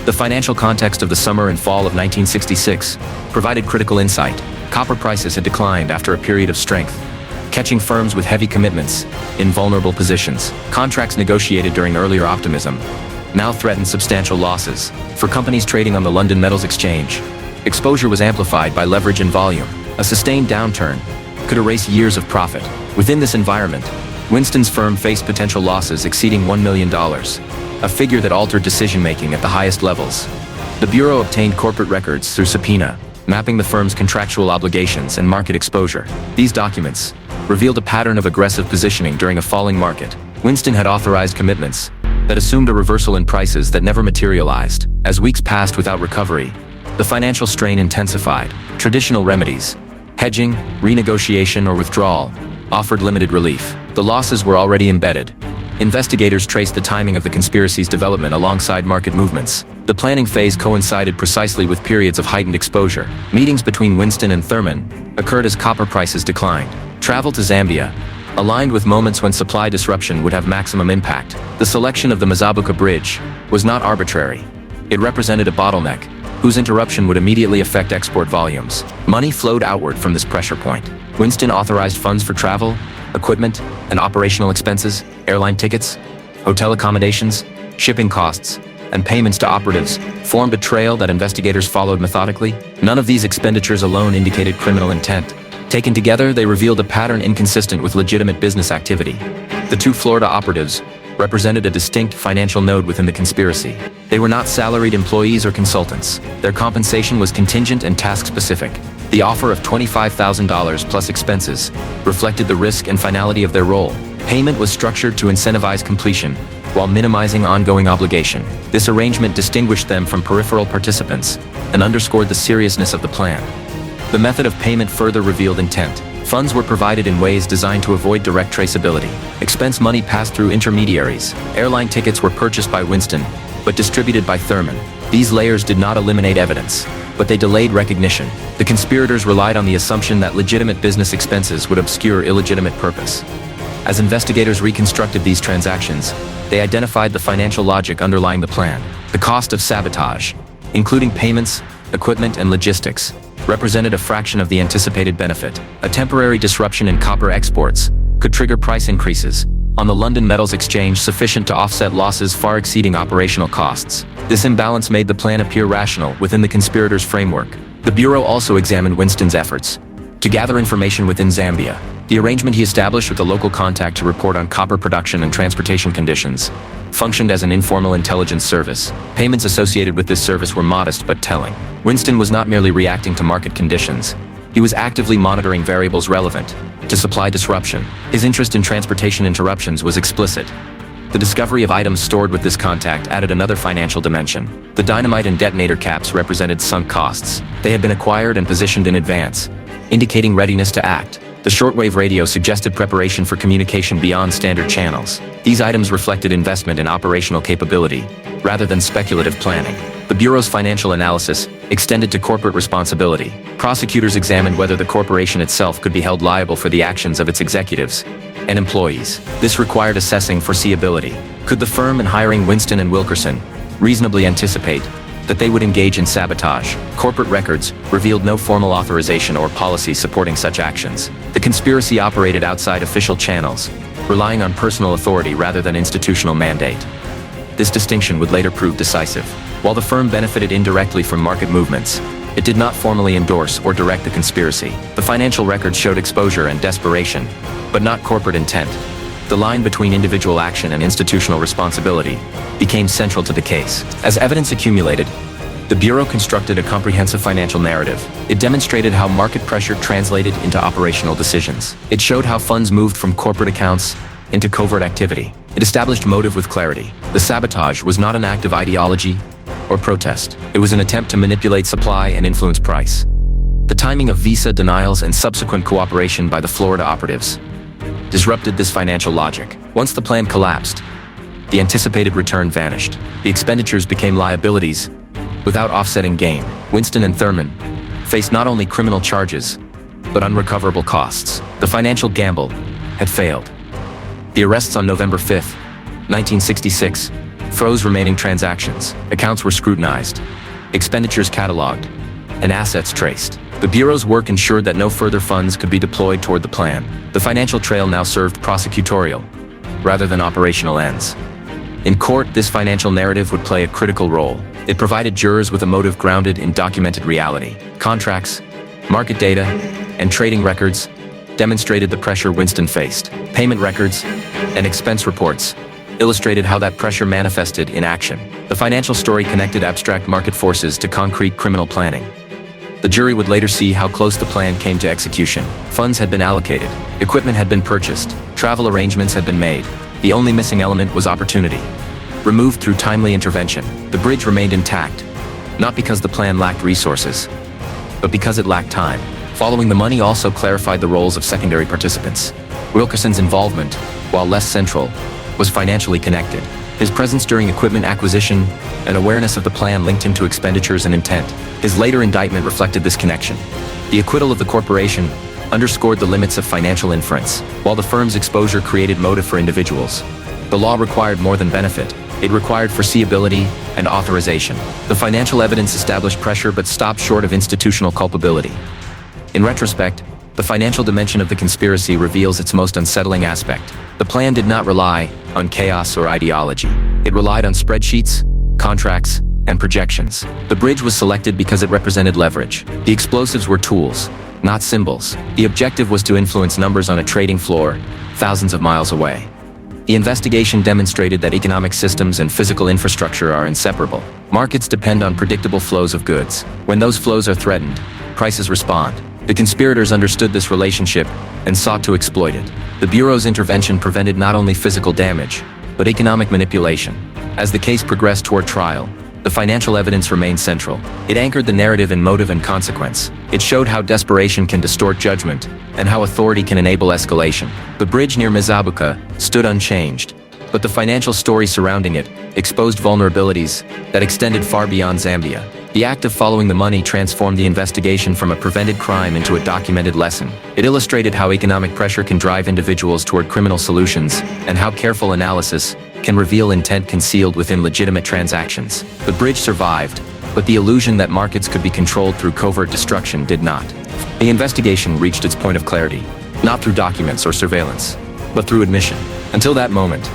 The financial context of the summer and fall of 1966 provided critical insight. Copper prices had declined after a period of strength, catching firms with heavy commitments in vulnerable positions. Contracts negotiated during earlier optimism now threatened substantial losses. For companies trading on the London Metals Exchange, exposure was amplified by leverage and volume. A sustained downturn could erase years of profit. Within this environment, Winston's firm faced potential losses exceeding $1 million, a figure that altered decision-making at the highest levels. The Bureau obtained corporate records through subpoena, mapping the firm's contractual obligations and market exposure. These documents revealed a pattern of aggressive positioning during a falling market. Winston had authorized commitments that assumed a reversal in prices that never materialized. As weeks passed without recovery, the financial strain intensified. Traditional remedies, hedging, renegotiation, or withdrawal, offered limited relief. The losses were already embedded. Investigators traced the timing of the conspiracy's development alongside market movements. The planning phase coincided precisely with periods of heightened exposure. Meetings between Winston and Thurman occurred as copper prices declined. Travel to Zambia aligned with moments when supply disruption would have maximum impact. The selection of the Mazabuka bridge was not arbitrary. It represented a bottleneck whose interruption would immediately affect export volumes. Money flowed outward from this pressure point. Winston authorized funds for travel, equipment, and operational expenses, airline tickets, hotel accommodations, shipping costs, and payments to operatives formed a trail that investigators followed methodically. None of these expenditures alone indicated criminal intent. Taken together, they revealed a pattern inconsistent with legitimate business activity. The two Florida operatives represented a distinct financial node within the conspiracy. They were not salaried employees or consultants. Their compensation was contingent and task-specific. The offer of $25,000 plus expenses reflected the risk and finality of their role. Payment was structured to incentivize completion, while minimizing ongoing obligation. This arrangement distinguished them from peripheral participants and underscored the seriousness of the plan. The method of payment further revealed intent. Funds were provided in ways designed to avoid direct traceability. Expense money passed through intermediaries. Airline tickets were purchased by Winston, but distributed by Thurman. These layers did not eliminate evidence, but they delayed recognition. The conspirators relied on the assumption that legitimate business expenses would obscure illegitimate purpose. As investigators reconstructed these transactions, they identified the financial logic underlying the plan. The cost of sabotage, including payments, equipment, and logistics, represented a fraction of the anticipated benefit. A temporary disruption in copper exports could trigger price increases on the London Metals Exchange sufficient to offset losses far exceeding operational costs. This imbalance made the plan appear rational within the conspirators' framework. The Bureau also examined Winston's efforts to gather information within Zambia. The arrangement he established with a local contact to report on copper production and transportation conditions functioned as an informal intelligence service. Payments associated with this service were modest but telling. Winston was not merely reacting to market conditions. He was actively monitoring variables relevant to supply disruption. His interest in transportation interruptions was explicit. The discovery of items stored with this contact added another financial dimension. The dynamite and detonator caps represented sunk costs. They had been acquired and positioned in advance, indicating readiness to act. The shortwave radio suggested preparation for communication beyond standard channels. These items reflected investment in operational capability, rather than speculative planning. The Bureau's financial analysis extended to corporate responsibility. Prosecutors examined whether the corporation itself could be held liable for the actions of its executives and employees. This required assessing foreseeability. Could the firm in hiring Winston and Wilkerson reasonably anticipate that they would engage in sabotage? Corporate records revealed no formal authorization or policy supporting such actions. The conspiracy operated outside official channels, relying on personal authority rather than institutional mandate. This distinction would later prove decisive. While the firm benefited indirectly from market movements, it did not formally endorse or direct the conspiracy. The financial records showed exposure and desperation, but not corporate intent. The line between individual action and institutional responsibility became central to the case. As evidence accumulated, the Bureau constructed a comprehensive financial narrative. It demonstrated how market pressure translated into operational decisions. It showed how funds moved from corporate accounts into covert activity. It established motive with clarity. The sabotage was not an act of ideology or protest. It was an attempt to manipulate supply and influence price. The timing of visa denials and subsequent cooperation by the Florida operatives disrupted this financial logic. Once the plan collapsed, the anticipated return vanished. The expenditures became liabilities without offsetting gain. Winston and Thurman faced not only criminal charges, but unrecoverable costs. The financial gamble had failed. The arrests on November 5, 1966, froze remaining transactions. Accounts were scrutinized, expenditures cataloged, and assets traced. The Bureau's work ensured that no further funds could be deployed toward the plan. The financial trail now served prosecutorial, rather than operational ends. In court, this financial narrative would play a critical role. It provided jurors with a motive grounded in documented reality. Contracts, market data, and trading records demonstrated the pressure Winston faced. Payment records and expense reports illustrated how that pressure manifested in action. The financial story connected abstract market forces to concrete criminal planning. The jury would later see how close the plan came to execution. Funds had been allocated, equipment had been purchased, travel arrangements had been made. The only missing element was opportunity. Removed through timely intervention, the bridge remained intact, not because the plan lacked resources, but because it lacked time. Following the money also clarified the roles of secondary participants. Wilkerson's involvement, while less central, was financially connected. His presence during equipment acquisition and awareness of the plan linked him to expenditures and intent. His later indictment reflected this connection. The acquittal of the corporation underscored the limits of financial inference. While the firm's exposure created motive for individuals, the law required more than benefit. It required foreseeability and authorization. The financial evidence established pressure but stopped short of institutional culpability. In retrospect, the financial dimension of the conspiracy reveals its most unsettling aspect. The plan did not rely on chaos or ideology. It relied on spreadsheets, contracts, and projections. The bridge was selected because it represented leverage. The explosives were tools, not symbols. The objective was to influence numbers on a trading floor thousands of miles away. The investigation demonstrated that economic systems and physical infrastructure are inseparable. Markets depend on predictable flows of goods. When those flows are threatened, prices respond. The conspirators understood this relationship and sought to exploit it. The Bureau's intervention prevented not only physical damage, but economic manipulation. As the case progressed toward trial, the financial evidence remained central. It anchored the narrative in motive and consequence. It showed how desperation can distort judgment and how authority can enable escalation. The bridge near Mazabuka stood unchanged, but the financial story surrounding it exposed vulnerabilities that extended far beyond Zambia. The act of following the money transformed the investigation from a prevented crime into a documented lesson. It illustrated how economic pressure can drive individuals toward criminal solutions, and how careful analysis can reveal intent concealed within legitimate transactions. The bridge survived, but the illusion that markets could be controlled through covert destruction did not. The investigation reached its point of clarity, not through documents or surveillance, but through admission. Until that moment,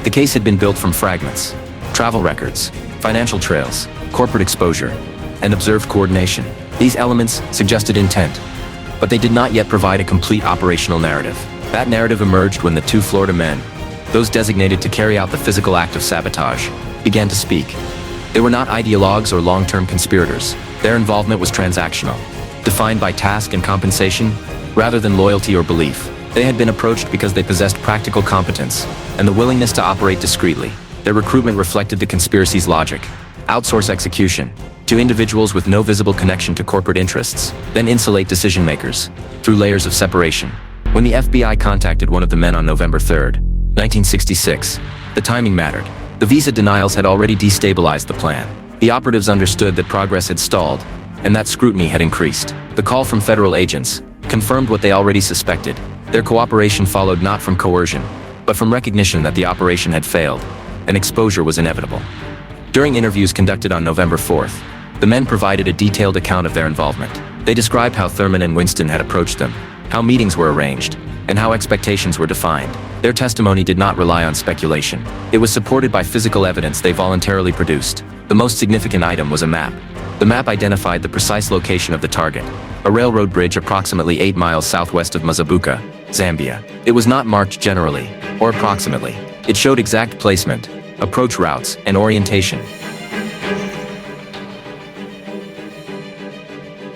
the case had been built from fragments, travel records, financial trails, corporate exposure, and observed coordination. These elements suggested intent, but they did not yet provide a complete operational narrative. That narrative emerged when the two Florida men, those designated to carry out the physical act of sabotage, began to speak. They were not ideologues or long-term conspirators. Their involvement was transactional, defined by task and compensation, rather than loyalty or belief. They had been approached because they possessed practical competence and the willingness to operate discreetly. Their recruitment reflected the conspiracy's logic. Outsource execution to individuals with no visible connection to corporate interests, then insulate decision-makers through layers of separation. When the FBI contacted one of the men on November 3, 1966, the timing mattered. The visa denials had already destabilized the plan. The operatives understood that progress had stalled, and that scrutiny had increased. The call from federal agents confirmed what they already suspected. Their cooperation followed not from coercion, but from recognition that the operation had failed, and exposure was inevitable. During interviews conducted on November 4th, the men provided a detailed account of their involvement. They described how Thurman and Winston had approached them, how meetings were arranged, and how expectations were defined. Their testimony did not rely on speculation. It was supported by physical evidence they voluntarily produced. The most significant item was a map. The map identified the precise location of the target, a railroad bridge approximately 8 miles southwest of Mazabuka, Zambia. It was not marked generally, or approximately. It showed exact placement, approach routes, and orientation.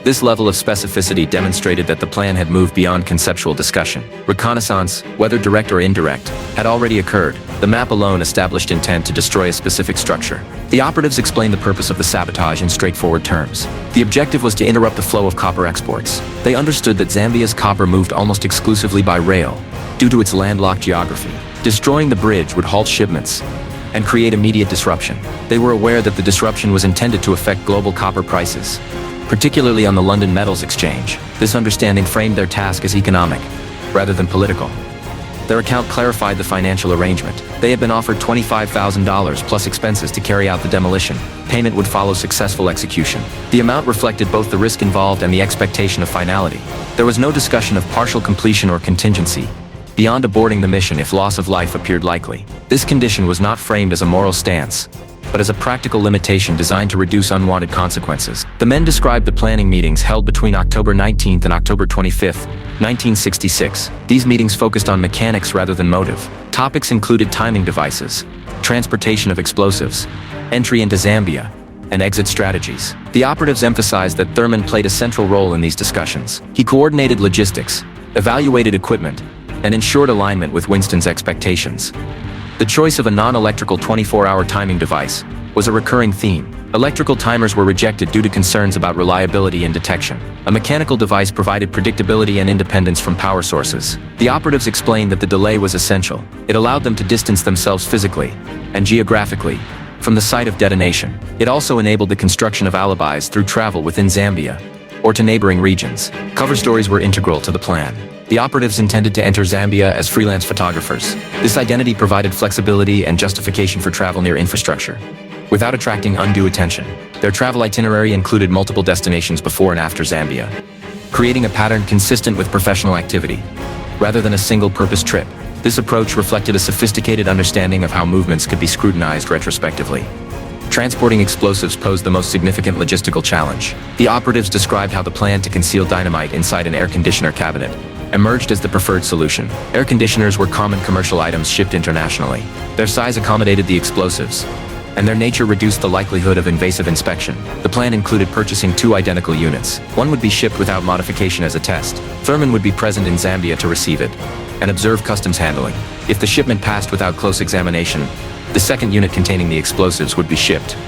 This level of specificity demonstrated that the plan had moved beyond conceptual discussion. Reconnaissance, whether direct or indirect, had already occurred. The map alone established intent to destroy a specific structure. The operatives explained the purpose of the sabotage in straightforward terms. The objective was to interrupt the flow of copper exports. They understood that Zambia's copper moved almost exclusively by rail, due to its landlocked geography. Destroying the bridge would halt shipments and create immediate disruption. They were aware that the disruption was intended to affect global copper prices, particularly on the London Metals Exchange. This understanding framed their task as economic, rather than political. Their account clarified the financial arrangement. They had been offered $25,000 plus expenses to carry out the demolition. Payment would follow successful execution. The amount reflected both the risk involved and the expectation of finality. There was no discussion of partial completion or contingency, beyond aborting the mission if loss of life appeared likely. This condition was not framed as a moral stance, but as a practical limitation designed to reduce unwanted consequences. The men described the planning meetings held between October 19th and October 25th, 1966. These meetings focused on mechanics rather than motive. Topics included timing devices, transportation of explosives, entry into Zambia, and exit strategies. The operatives emphasized that Thurman played a central role in these discussions. He coordinated logistics, evaluated equipment, and ensured alignment with Winston's expectations. The choice of a non-electrical 24-hour timing device was a recurring theme. Electrical timers were rejected due to concerns about reliability and detection. A mechanical device provided predictability and independence from power sources. The operatives explained that the delay was essential. It allowed them to distance themselves physically and geographically from the site of detonation. It also enabled the construction of alibis through travel within Zambia or to neighboring regions. Cover stories were integral to the plan. The operatives intended to enter Zambia as freelance photographers. This identity provided flexibility and justification for travel near infrastructure, without attracting undue attention. Their travel itinerary included multiple destinations before and after Zambia, creating a pattern consistent with professional activity, rather than a single-purpose trip. This approach reflected a sophisticated understanding of how movements could be scrutinized retrospectively. Transporting explosives posed the most significant logistical challenge. The operatives described how the plan to conceal dynamite inside an air conditioner cabinet emerged as the preferred solution. Air conditioners were common commercial items shipped internationally. Their size accommodated the explosives, and their nature reduced the likelihood of invasive inspection. The plan included purchasing 2 identical units. One would be shipped without modification as a test. Thurman would be present in Zambia to receive it and observe customs handling. If the shipment passed without close examination, the second unit containing the explosives would be shipped.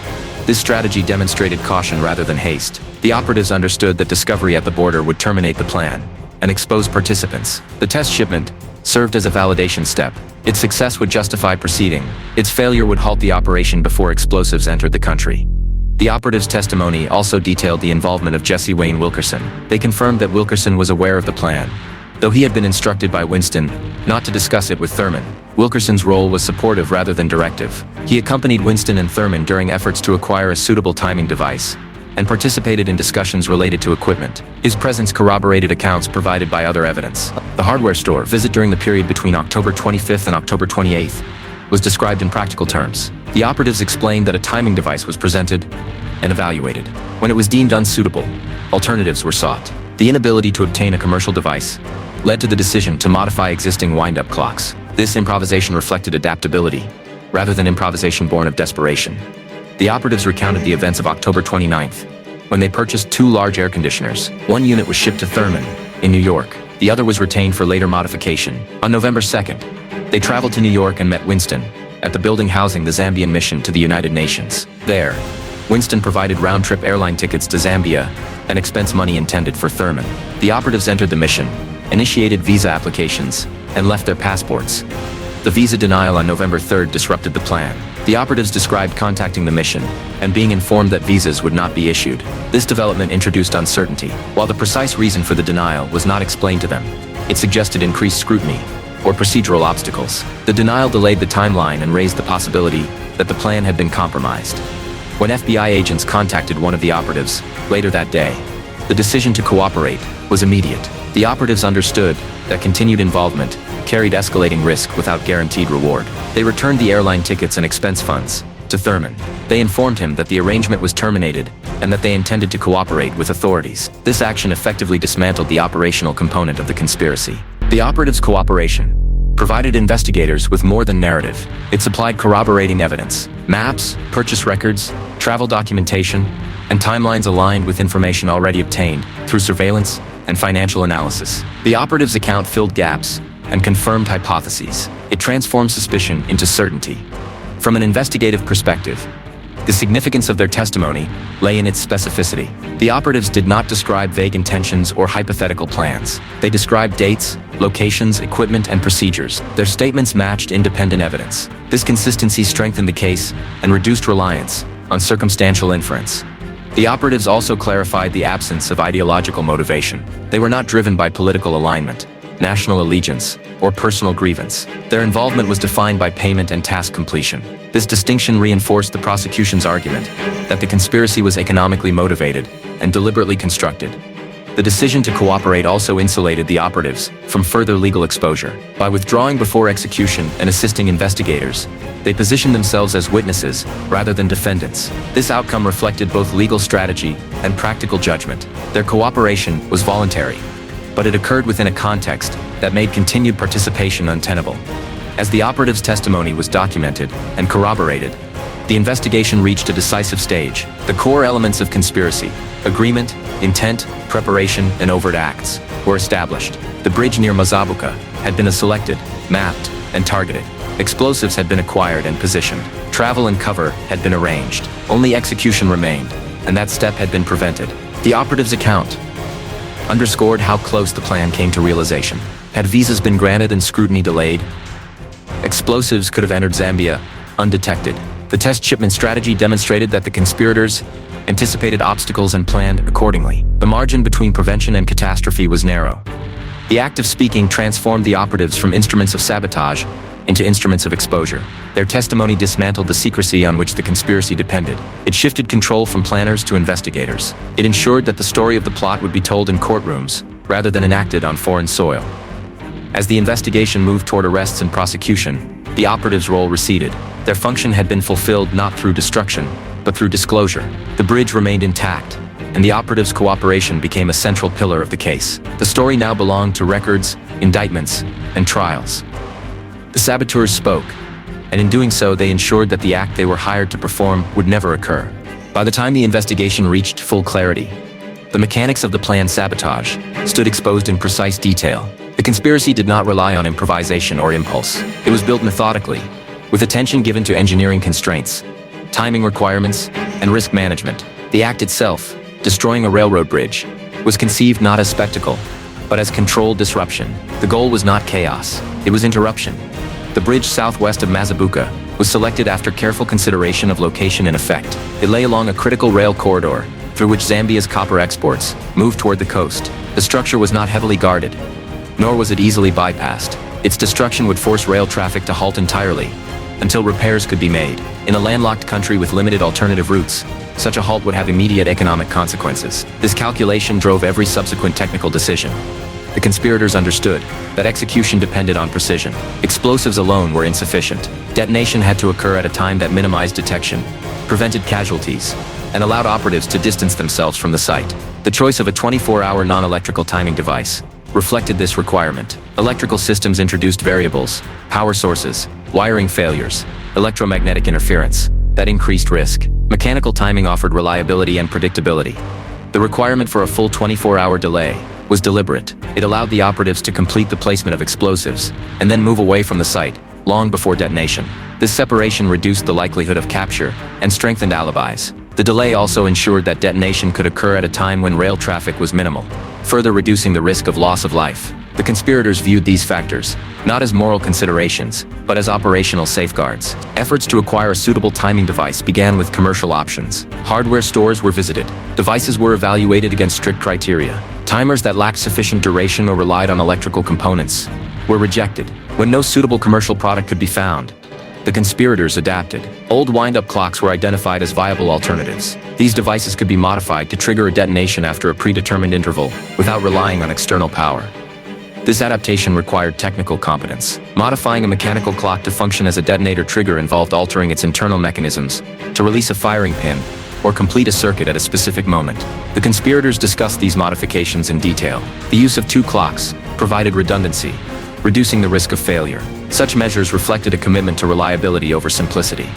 This strategy demonstrated caution rather than haste. The operatives understood that discovery at the border would terminate the plan and expose participants. The test shipment served as a validation step. Its success would justify proceeding. Its failure would halt the operation before explosives entered the country. The operative's testimony also detailed the involvement of Jesse Wayne Wilkerson. They confirmed that Wilkerson was aware of the plan, though he had been instructed by Winston not to discuss it with Thurman. Wilkerson's role was supportive rather than directive. He accompanied Winston and Thurman during efforts to acquire a suitable timing device, and participated in discussions related to equipment. His presence corroborated accounts provided by other evidence. The hardware store visit during the period between October 25th and October 28th was described in practical terms. The operatives explained that a timing device was presented and evaluated. When it was deemed unsuitable, alternatives were sought. The inability to obtain a commercial device led to the decision to modify existing wind-up clocks. This improvisation reflected adaptability, rather than improvisation born of desperation. The operatives recounted the events of October 29th, when they purchased 2 large air conditioners. One unit was shipped to Thurman, in New York. The other was retained for later modification. On November 2nd, they traveled to New York and met Winston at the building housing the Zambian mission to the United Nations. There, Winston provided round-trip airline tickets to Zambia and expense money intended for Thurman. The operatives entered the mission, initiated visa applications, and left their passports. The visa denial on November 3rd disrupted the plan. The operatives described contacting the mission and being informed that visas would not be issued. This development introduced uncertainty. While the precise reason for the denial was not explained to them, it suggested increased scrutiny or procedural obstacles. The denial delayed the timeline and raised the possibility that the plan had been compromised. When FBI agents contacted one of the operatives later that day, the decision to cooperate was immediate. The operatives understood that continued involvement carried escalating risk without guaranteed reward. They returned the airline tickets and expense funds to Thurman. They informed him that the arrangement was terminated and that they intended to cooperate with authorities. This action effectively dismantled the operational component of the conspiracy. The operatives' cooperation provided investigators with more than narrative. It supplied corroborating evidence, maps, purchase records, travel documentation, and timelines aligned with information already obtained through surveillance and financial analysis. The operatives' account filled gaps and confirmed hypotheses. It transformed suspicion into certainty. From an investigative perspective, the significance of their testimony lay in its specificity. The operatives did not describe vague intentions or hypothetical plans. They described dates, locations, equipment, and procedures. Their statements matched independent evidence. This consistency strengthened the case and reduced reliance on circumstantial inference. The operatives also clarified the absence of ideological motivation. They were not driven by political alignment, national allegiance, or personal grievance. Their involvement was defined by payment and task completion. This distinction reinforced the prosecution's argument that the conspiracy was economically motivated and deliberately constructed. The decision to cooperate also insulated the operatives from further legal exposure. By withdrawing before execution and assisting investigators, they positioned themselves as witnesses rather than defendants. This outcome reflected both legal strategy and practical judgment. Their cooperation was voluntary, but it occurred within a context that made continued participation untenable. As the operatives' testimony was documented and corroborated, the investigation reached a decisive stage. The core elements of conspiracy, agreement, intent, preparation, and overt acts, were established. The bridge near Mazabuka had been selected, mapped, and targeted. Explosives had been acquired and positioned. Travel and cover had been arranged. Only execution remained, and that step had been prevented. The operatives' account underscored how close the plan came to realization. Had visas been granted and scrutiny delayed, explosives could have entered Zambia undetected. The test shipment strategy demonstrated that the conspirators anticipated obstacles and planned accordingly. The margin between prevention and catastrophe was narrow. The act of speaking transformed the operatives from instruments of sabotage into instruments of exposure. Their testimony dismantled the secrecy on which the conspiracy depended. It shifted control from planners to investigators. It ensured that the story of the plot would be told in courtrooms, rather than enacted on foreign soil. As the investigation moved toward arrests and prosecution, the operatives' role receded. Their function had been fulfilled not through destruction, but through disclosure. The bridge remained intact, and the operatives' cooperation became a central pillar of the case. The story now belonged to records, indictments, and trials. The saboteurs spoke, and in doing so they ensured that the act they were hired to perform would never occur. By the time the investigation reached full clarity, the mechanics of the planned sabotage stood exposed in precise detail. The conspiracy did not rely on improvisation or impulse. It was built methodically, with attention given to engineering constraints, timing requirements, and risk management. The act itself, destroying a railroad bridge, was conceived not as spectacle, but as controlled disruption. The goal was not chaos, it was interruption. The bridge southwest of Mazabuka was selected after careful consideration of location and effect. It lay along a critical rail corridor through which Zambia's copper exports moved toward the coast. The structure was not heavily guarded, nor was it easily bypassed. Its destruction would force rail traffic to halt entirely until repairs could be made. In a landlocked country with limited alternative routes, such a halt would have immediate economic consequences. This calculation drove every subsequent technical decision. The conspirators understood that execution depended on precision. Explosives alone were insufficient. Detonation had to occur at a time that minimized detection, prevented casualties, and allowed operatives to distance themselves from the site. The choice of a 24-hour non-electrical timing device reflected this requirement. Electrical systems introduced variables, power sources, wiring failures, electromagnetic interference that increased risk. Mechanical timing offered reliability and predictability. The requirement for a full 24-hour delay was deliberate. It allowed the operatives to complete the placement of explosives and then move away from the site long before detonation. This separation reduced the likelihood of capture and strengthened alibis. The delay also ensured that detonation could occur at a time when rail traffic was minimal, further reducing the risk of loss of life. The conspirators viewed these factors not as moral considerations, but as operational safeguards. Efforts to acquire a suitable timing device began with commercial options. Hardware stores were visited. Devices were evaluated against strict criteria. Timers that lacked sufficient duration or relied on electrical components were rejected. When no suitable commercial product could be found, the conspirators adapted. Old wind-up clocks were identified as viable alternatives. These devices could be modified to trigger a detonation after a predetermined interval without relying on external power. This adaptation required technical competence. Modifying a mechanical clock to function as a detonator trigger involved altering its internal mechanisms to release a firing pin or complete a circuit at a specific moment. The conspirators discussed these modifications in detail. The use of two clocks provided redundancy, reducing the risk of failure. Such measures reflected a commitment to reliability over simplicity.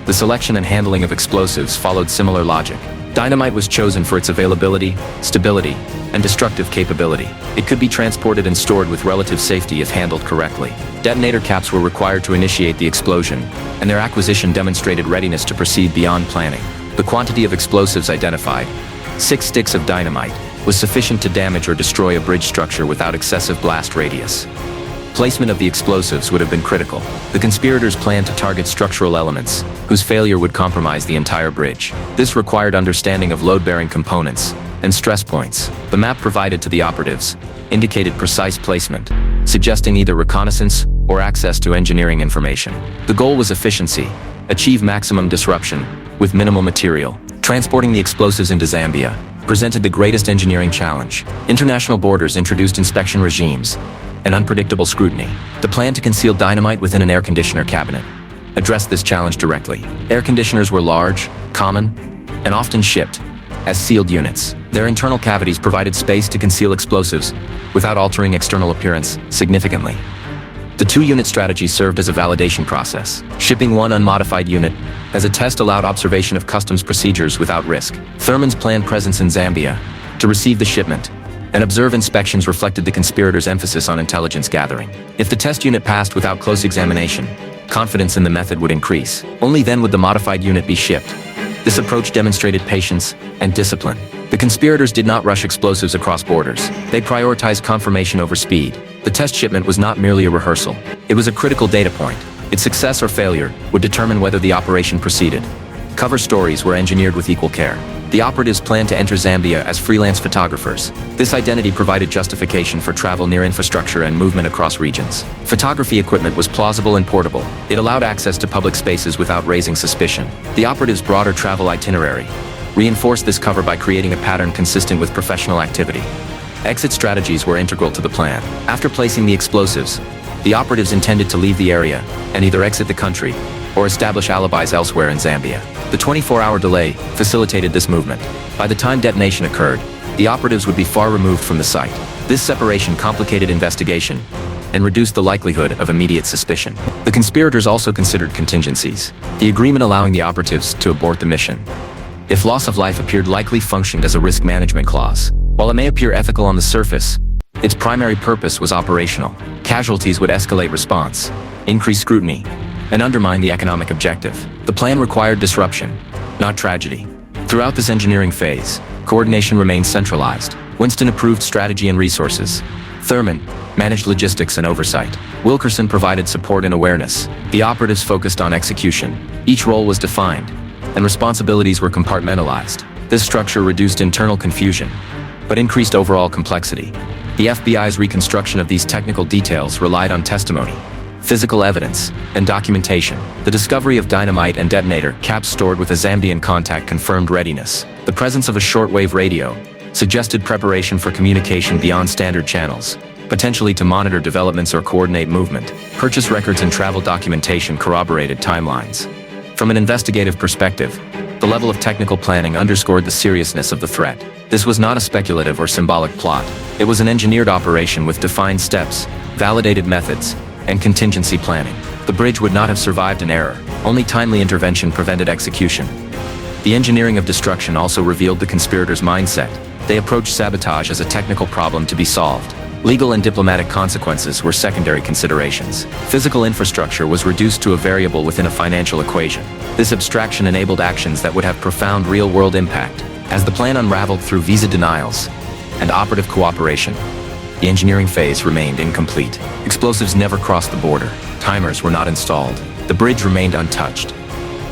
The selection and handling of explosives followed similar logic. Dynamite was chosen for its availability, stability, and destructive capability. It could be transported and stored with relative safety if handled correctly. Detonator caps were required to initiate the explosion, and their acquisition demonstrated readiness to proceed beyond planning. The quantity of explosives identified, 6 sticks of dynamite, was sufficient to damage or destroy a bridge structure without excessive blast radius. Placement of the explosives would have been critical. The conspirators planned to target structural elements, whose failure would compromise the entire bridge. This required understanding of load-bearing components and stress points. The map provided to the operatives indicated precise placement, suggesting either reconnaissance or access to engineering information. The goal was efficiency, achieve maximum disruption with minimal material. Transporting the explosives into Zambia presented the greatest engineering challenge. International borders introduced inspection regimes and unpredictable scrutiny. The plan to conceal dynamite within an air conditioner cabinet addressed this challenge directly. Air conditioners were large, common, and often shipped as sealed units. Their internal cavities provided space to conceal explosives without altering external appearance significantly. The 2-unit strategy served as a validation process. Shipping one unmodified unit as a test allowed observation of customs procedures without risk. Thurman's planned presence in Zambia to receive the shipment and observe inspections reflected the conspirators' emphasis on intelligence gathering. If the test unit passed without close examination, confidence in the method would increase. Only then would the modified unit be shipped. This approach demonstrated patience and discipline. The conspirators did not rush explosives across borders. They prioritized confirmation over speed. The test shipment was not merely a rehearsal. It was a critical data point. Its success or failure would determine whether the operation proceeded. Cover stories were engineered with equal care. The operatives planned to enter Zambia as freelance photographers. This identity provided justification for travel near infrastructure and movement across regions. Photography equipment was plausible and portable. It allowed access to public spaces without raising suspicion. The operatives' broader travel itinerary reinforced this cover by creating a pattern consistent with professional activity. Exit strategies were integral to the plan. After placing the explosives, the operatives intended to leave the area and either exit the country or establish alibis elsewhere in Zambia. The 24-hour delay facilitated this movement. By the time detonation occurred, the operatives would be far removed from the site. This separation complicated investigation and reduced the likelihood of immediate suspicion. The conspirators also considered contingencies, the agreement allowing the operatives to abort the mission if loss of life appeared likely functioned as a risk management clause. While it may appear ethical on the surface, its primary purpose was operational. Casualties would escalate response, increase scrutiny, and undermine the economic objective. The plan required disruption, not tragedy. Throughout this engineering phase, coordination remained centralized. Winston approved strategy and resources. Thurman managed logistics and oversight. Wilkerson provided support and awareness. The operatives focused on execution. Each role was defined, and responsibilities were compartmentalized. This structure reduced internal confusion, but increased overall complexity. The FBI's reconstruction of these technical details relied on testimony, physical evidence, and documentation. The discovery of dynamite and detonator caps stored with a Zambian contact confirmed readiness. The presence of a shortwave radio suggested preparation for communication beyond standard channels, potentially to monitor developments or coordinate movement. Purchase records and travel documentation corroborated timelines. From an investigative perspective, the level of technical planning underscored the seriousness of the threat. This was not a speculative or symbolic plot. It was an engineered operation with defined steps, validated methods, and contingency planning. The bridge would not have survived an error. Only timely intervention prevented execution. The engineering of destruction also revealed the conspirators' mindset. They approached sabotage as a technical problem to be solved. Legal and diplomatic consequences were secondary considerations. Physical infrastructure was reduced to a variable within a financial equation. This abstraction enabled actions that would have profound real-world impact. As the plan unraveled through visa denials and operative cooperation, the engineering phase remained incomplete. Explosives never crossed the border. Timers were not installed. The bridge remained untouched.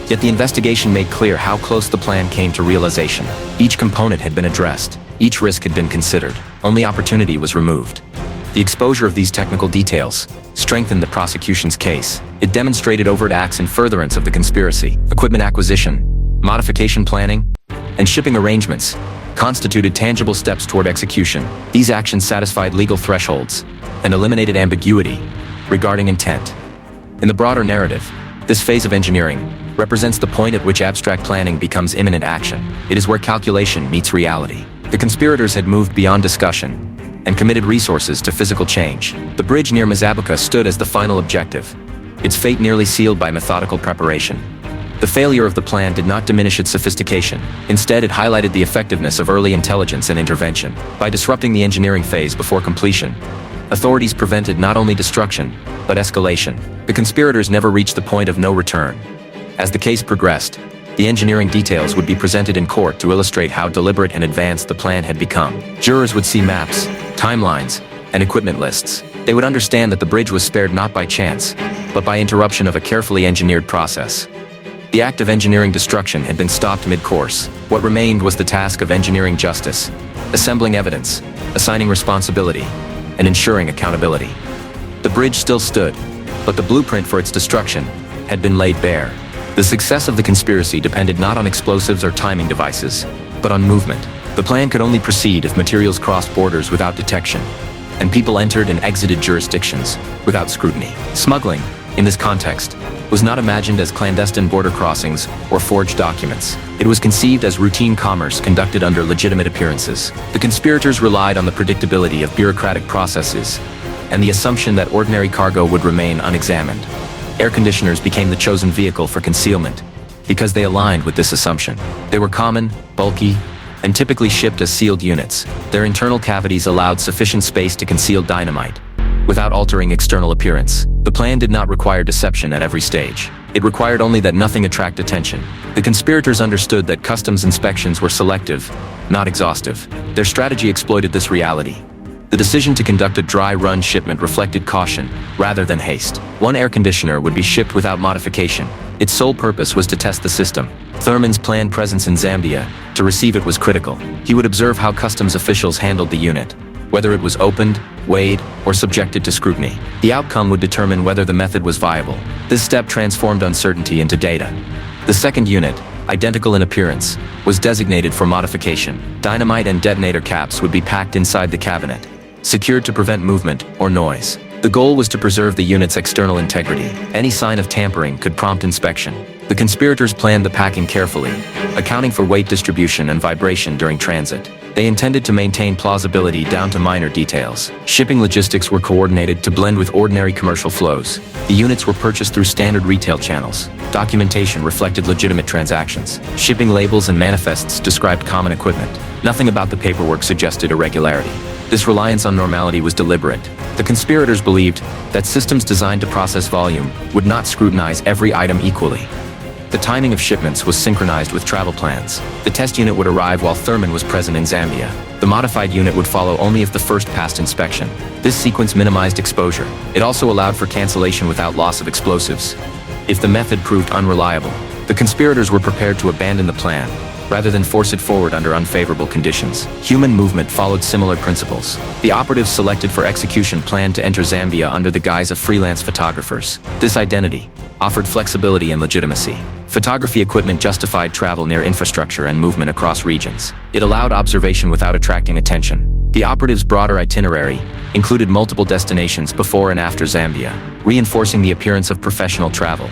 Yet the investigation made clear how close the plan came to realization. Each component had been addressed. Each risk had been considered. Only opportunity was removed. The exposure of these technical details strengthened the prosecution's case. It demonstrated overt acts in furtherance of the conspiracy. Equipment acquisition, modification planning, and shipping arrangements constituted tangible steps toward execution. These actions satisfied legal thresholds and eliminated ambiguity regarding intent. In the broader narrative, this phase of engineering represents the point at which abstract planning becomes imminent action. It is where calculation meets reality. The conspirators had moved beyond discussion and committed resources to physical change. The bridge near Mazabuka stood as the final objective, its fate nearly sealed by methodical preparation. The failure of the plan did not diminish its sophistication. Instead, it highlighted the effectiveness of early intelligence and intervention. By disrupting the engineering phase before completion, authorities prevented not only destruction, but escalation. The conspirators never reached the point of no return. As the case progressed, the engineering details would be presented in court to illustrate how deliberate and advanced the plan had become. Jurors would see maps, timelines, and equipment lists. They would understand that the bridge was spared not by chance, but by interruption of a carefully engineered process. The act of engineering destruction had been stopped mid-course. What remained was the task of engineering justice, assembling evidence, assigning responsibility, and ensuring accountability. The bridge still stood, but the blueprint for its destruction had been laid bare. The success of the conspiracy depended not on explosives or timing devices, but on movement. The plan could only proceed if materials crossed borders without detection, and people entered and exited jurisdictions without scrutiny. Smuggling, in this context, was not imagined as clandestine border crossings or forged documents. It was conceived as routine commerce conducted under legitimate appearances. The conspirators relied on the predictability of bureaucratic processes and the assumption that ordinary cargo would remain unexamined. Air conditioners became the chosen vehicle for concealment because they aligned with this assumption. They were common, bulky, and typically shipped as sealed units. Their internal cavities allowed sufficient space to conceal dynamite without altering external appearance. The plan did not require deception at every stage. It required only that nothing attract attention. The conspirators understood that customs inspections were selective, not exhaustive. Their strategy exploited this reality. The decision to conduct a dry-run shipment reflected caution, rather than haste. One air conditioner would be shipped without modification. Its sole purpose was to test the system. Thurman's planned presence in Zambia to receive it was critical. He would observe how customs officials handled the unit, whether it was opened, weighed, or subjected to scrutiny. The outcome would determine whether the method was viable. This step transformed uncertainty into data. The second unit, identical in appearance, was designated for modification. Dynamite and detonator caps would be packed inside the cabinet, secured to prevent movement or noise. The goal was to preserve the unit's external integrity. Any sign of tampering could prompt inspection. The conspirators planned the packing carefully, accounting for weight distribution and vibration during transit. They intended to maintain plausibility down to minor details. Shipping logistics were coordinated to blend with ordinary commercial flows. The units were purchased through standard retail channels. Documentation reflected legitimate transactions. Shipping labels and manifests described common equipment. Nothing about the paperwork suggested irregularity. This reliance on normality was deliberate. The conspirators believed that systems designed to process volume would not scrutinize every item equally. The timing of shipments was synchronized with travel plans. The test unit would arrive while Thurman was present in Zambia. The modified unit would follow only if the first passed inspection. This sequence minimized exposure. It also allowed for cancellation without loss of explosives. If the method proved unreliable, the conspirators were prepared to abandon the plan, rather than force it forward under unfavorable conditions. Human movement followed similar principles. The operatives selected for execution planned to enter Zambia under the guise of freelance photographers. This identity offered flexibility and legitimacy. Photography equipment justified travel near infrastructure and movement across regions. It allowed observation without attracting attention. The operatives' broader itinerary included multiple destinations before and after Zambia, reinforcing the appearance of professional travel.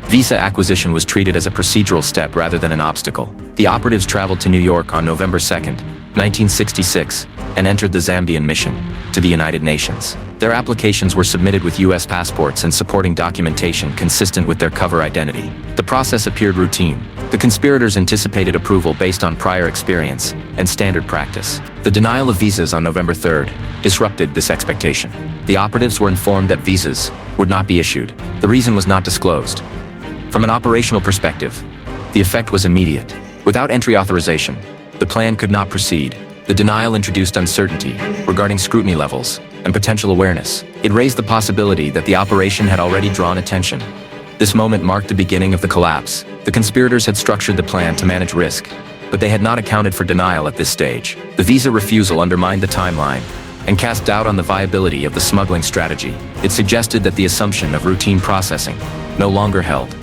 Visa acquisition was treated as a procedural step rather than an obstacle. The operatives traveled to New York on November 2, 1966, and entered the Zambian mission to the United Nations. Their applications were submitted with U.S. passports and supporting documentation consistent with their cover identity. The process appeared routine. The conspirators anticipated approval based on prior experience and standard practice. The denial of visas on November 3 disrupted this expectation. The operatives were informed that visas would not be issued. The reason was not disclosed. From an operational perspective, the effect was immediate. Without entry authorization, the plan could not proceed. The denial introduced uncertainty regarding scrutiny levels and potential awareness. It raised the possibility that the operation had already drawn attention. This moment marked the beginning of the collapse. The conspirators had structured the plan to manage risk, but they had not accounted for denial at this stage. The visa refusal undermined the timeline and cast doubt on the viability of the smuggling strategy. It suggested that the assumption of routine processing no longer held.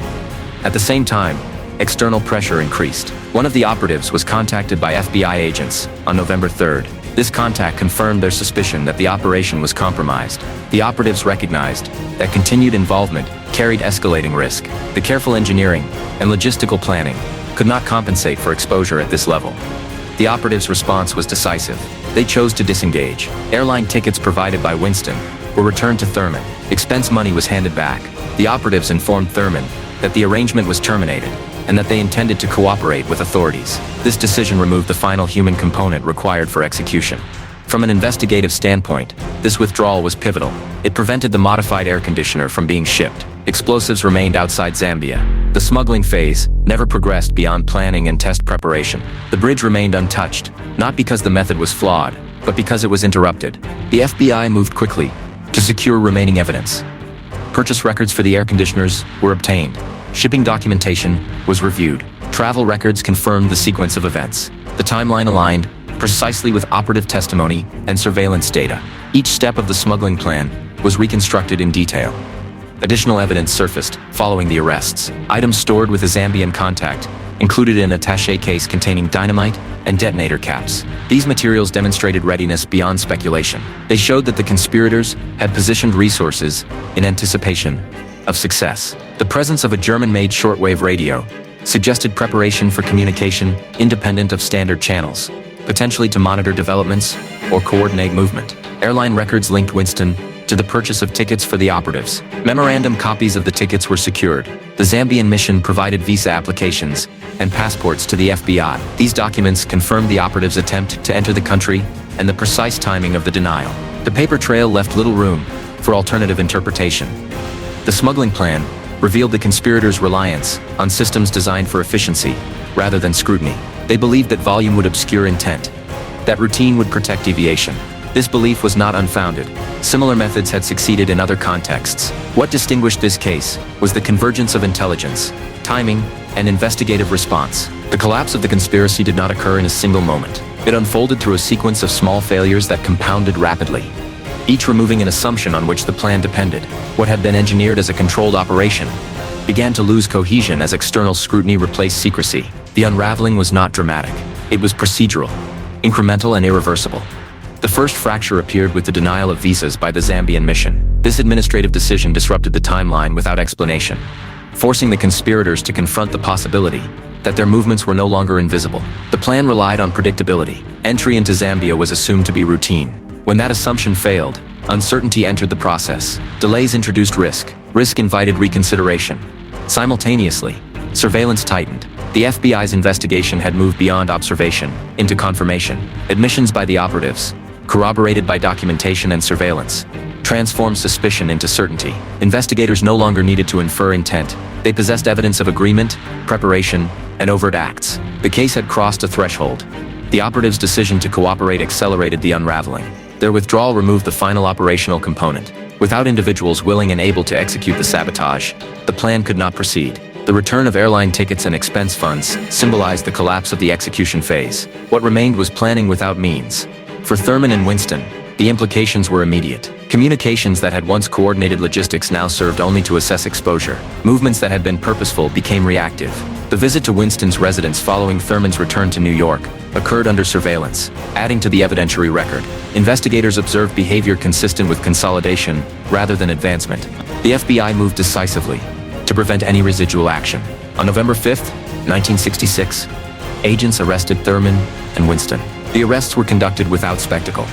At the same time, external pressure increased. One of the operatives was contacted by FBI agents on November 3. This contact confirmed their suspicion that the operation was compromised. The operatives recognized that continued involvement carried escalating risk. The careful engineering and logistical planning could not compensate for exposure at this level. The operatives' response was decisive. They chose to disengage. Airline tickets provided by Winston were returned to Thurman. Expense money was handed back. The operatives informed Thurman that the arrangement was terminated, and that they intended to cooperate with authorities. This decision removed the final human component required for execution. From an investigative standpoint, this withdrawal was pivotal. It prevented the modified air conditioner from being shipped. Explosives remained outside Zambia. The smuggling phase never progressed beyond planning and test preparation. The bridge remained untouched, not because the method was flawed, but because it was interrupted. The FBI moved quickly to secure remaining evidence. Purchase records for the air conditioners were obtained. Shipping documentation was reviewed. Travel records confirmed the sequence of events. The timeline aligned precisely with operative testimony and surveillance data. Each step of the smuggling plan was reconstructed in detail. Additional evidence surfaced following the arrests. Items stored with a Zambian contact included an attaché case containing dynamite and detonator caps. These materials demonstrated readiness beyond speculation. They showed that the conspirators had positioned resources in anticipation of success. The presence of a German-made shortwave radio suggested preparation for communication independent of standard channels, potentially to monitor developments or coordinate movement. Airline records linked Winston to the purchase of tickets for the operatives. Memorandum copies of the tickets were secured. The Zambian mission provided visa applications and passports to the FBI. These documents confirmed the operatives' attempt to enter the country and the precise timing of the denial. The paper trail left little room for alternative interpretation. The smuggling plan revealed the conspirators' reliance on systems designed for efficiency rather than scrutiny. They believed that volume would obscure intent, that routine would protect deviation. This belief was not unfounded. Similar methods had succeeded in other contexts. What distinguished this case was the convergence of intelligence, timing, and investigative response. The collapse of the conspiracy did not occur in a single moment. It unfolded through a sequence of small failures that compounded rapidly, each removing an assumption on which the plan depended. What had been engineered as a controlled operation began to lose cohesion as external scrutiny replaced secrecy. The unraveling was not dramatic. It was procedural, incremental, and irreversible. The first fracture appeared with the denial of visas by the Zambian mission. This administrative decision disrupted the timeline without explanation, forcing the conspirators to confront the possibility that their movements were no longer invisible. The plan relied on predictability. Entry into Zambia was assumed to be routine. When that assumption failed, uncertainty entered the process. Delays introduced risk. Risk invited reconsideration. Simultaneously, surveillance tightened. The FBI's investigation had moved beyond observation into confirmation. Admissions by the operatives, corroborated by documentation and surveillance, transformed suspicion into certainty. Investigators no longer needed to infer intent. They possessed evidence of agreement, preparation, and overt acts. The case had crossed a threshold. The operatives' decision to cooperate accelerated the unraveling. Their withdrawal removed the final operational component. Without individuals willing and able to execute the sabotage, the plan could not proceed. The return of airline tickets and expense funds symbolized the collapse of the execution phase. What remained was planning without means. For Thurman and Winston, the implications were immediate. Communications that had once coordinated logistics now served only to assess exposure. Movements that had been purposeful became reactive. The visit to Winston's residence following Thurman's return to New York occurred under surveillance, adding to the evidentiary record. Investigators observed behavior consistent with consolidation rather than advancement. The FBI moved decisively to prevent any residual action. On November 5, 1966, agents arrested Thurman and Winston. The arrests were conducted without spectacle,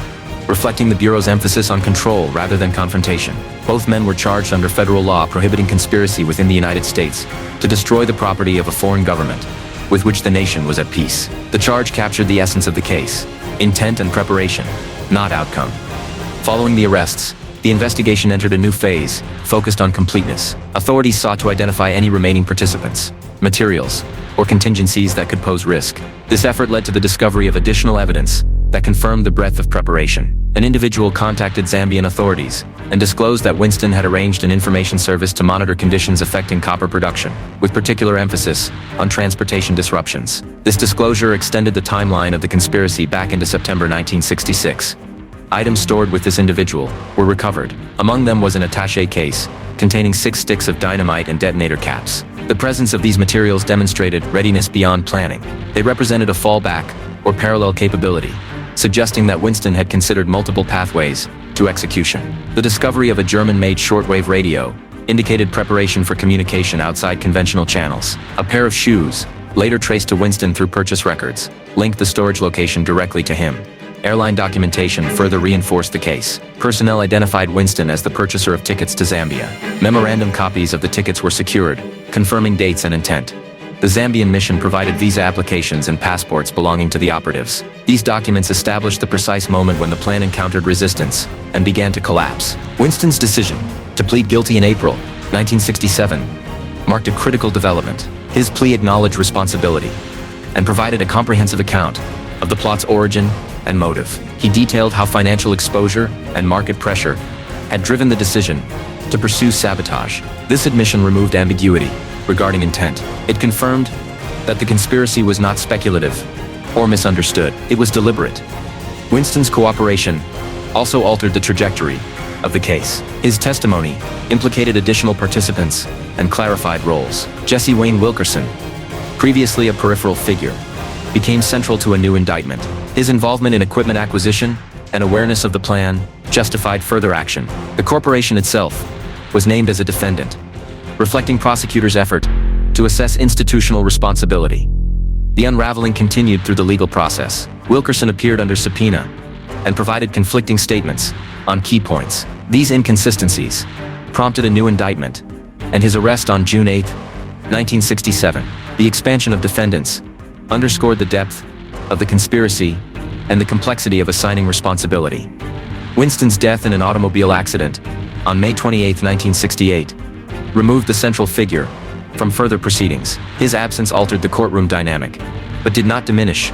reflecting the Bureau's emphasis on control rather than confrontation. Both men were charged under federal law prohibiting conspiracy within the United States to destroy the property of a foreign government with which the nation was at peace. The charge captured the essence of the case: intent and preparation, not outcome. Following the arrests, the investigation entered a new phase, focused on completeness. Authorities sought to identify any remaining participants, materials, or contingencies that could pose risk. This effort led to the discovery of additional evidence that confirmed the breadth of preparation. An individual contacted Zambian authorities and disclosed that Winston had arranged an information service to monitor conditions affecting copper production, with particular emphasis on transportation disruptions. This disclosure extended the timeline of the conspiracy back into September 1966. Items stored with this individual were recovered. Among them was an attaché case containing 6 sticks of dynamite and detonator caps. The presence of these materials demonstrated readiness beyond planning. They represented a fallback or parallel capability, suggesting that Winston had considered multiple pathways to execution. The discovery of a German-made shortwave radio indicated preparation for communication outside conventional channels. A pair of shoes, later traced to Winston through purchase records, linked the storage location directly to him. Airline documentation further reinforced the case. Personnel identified Winston as the purchaser of tickets to Zambia. Memorandum copies of the tickets were secured, confirming dates and intent. The Zambian mission provided visa applications and passports belonging to the operatives. These documents established the precise moment when the plan encountered resistance and began to collapse. Winston's decision to plead guilty in April 1967 marked a critical development. His plea acknowledged responsibility and provided a comprehensive account of the plot's origin and motive. He detailed how financial exposure and market pressure had driven the decision to pursue sabotage. This admission removed ambiguity regarding intent. It confirmed that the conspiracy was not speculative or misunderstood. It was deliberate. Winston's cooperation also altered the trajectory of the case. His testimony implicated additional participants and clarified roles. Jesse Wayne Wilkerson, previously a peripheral figure, became central to a new indictment. His involvement in equipment acquisition and awareness of the plan justified further action. The corporation itself was named as a defendant, reflecting prosecutors' effort to assess institutional responsibility. The unraveling continued through the legal process. Wilkerson appeared under subpoena and provided conflicting statements on key points. These inconsistencies prompted a new indictment and his arrest on June 8, 1967. The expansion of defendants underscored the depth of the conspiracy and the complexity of assigning responsibility. Winston's death in an automobile accident on May 28, 1968, removed the central figure from further proceedings. His absence altered the courtroom dynamic, but did not diminish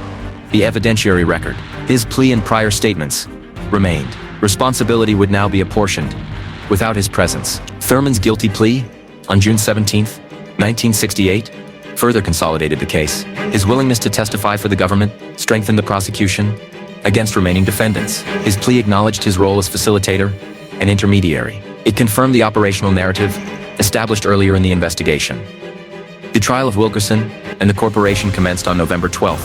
the evidentiary record. His plea and prior statements remained. Responsibility would now be apportioned without his presence. Thurman's guilty plea on June 17, 1968, further consolidated the case. His willingness to testify for the government strengthened the prosecution against remaining defendants. His plea acknowledged his role as facilitator and intermediary. It confirmed the operational narrative established earlier in the investigation. The trial of Wilkerson and the corporation commenced on November 12,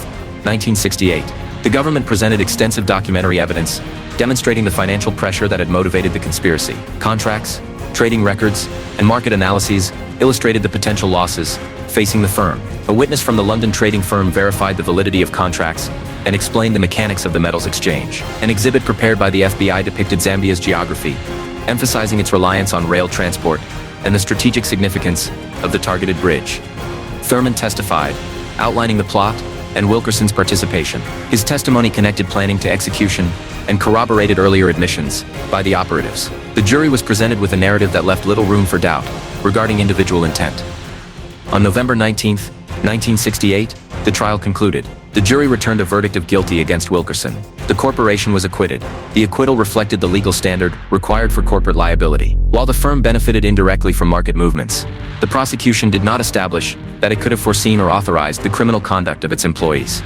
1968. The government presented extensive documentary evidence demonstrating the financial pressure that had motivated the conspiracy. Contracts, trading records, and market analyses illustrated the potential losses facing the firm. A witness from the London trading firm verified the validity of contracts and explained the mechanics of the metals exchange. An exhibit prepared by the FBI depicted Zambia's geography, emphasizing its reliance on rail transport and the strategic significance of the targeted bridge. Thurman testified, outlining the plot and Wilkerson's participation. His testimony connected planning to execution and corroborated earlier admissions by the operatives. The jury was presented with a narrative that left little room for doubt regarding individual intent. On November 19, 1968, the trial concluded. The jury returned a verdict of guilty against Wilkerson. The corporation was acquitted. The acquittal reflected the legal standard required for corporate liability. While the firm benefited indirectly from market movements, the prosecution did not establish that it could have foreseen or authorized the criminal conduct of its employees.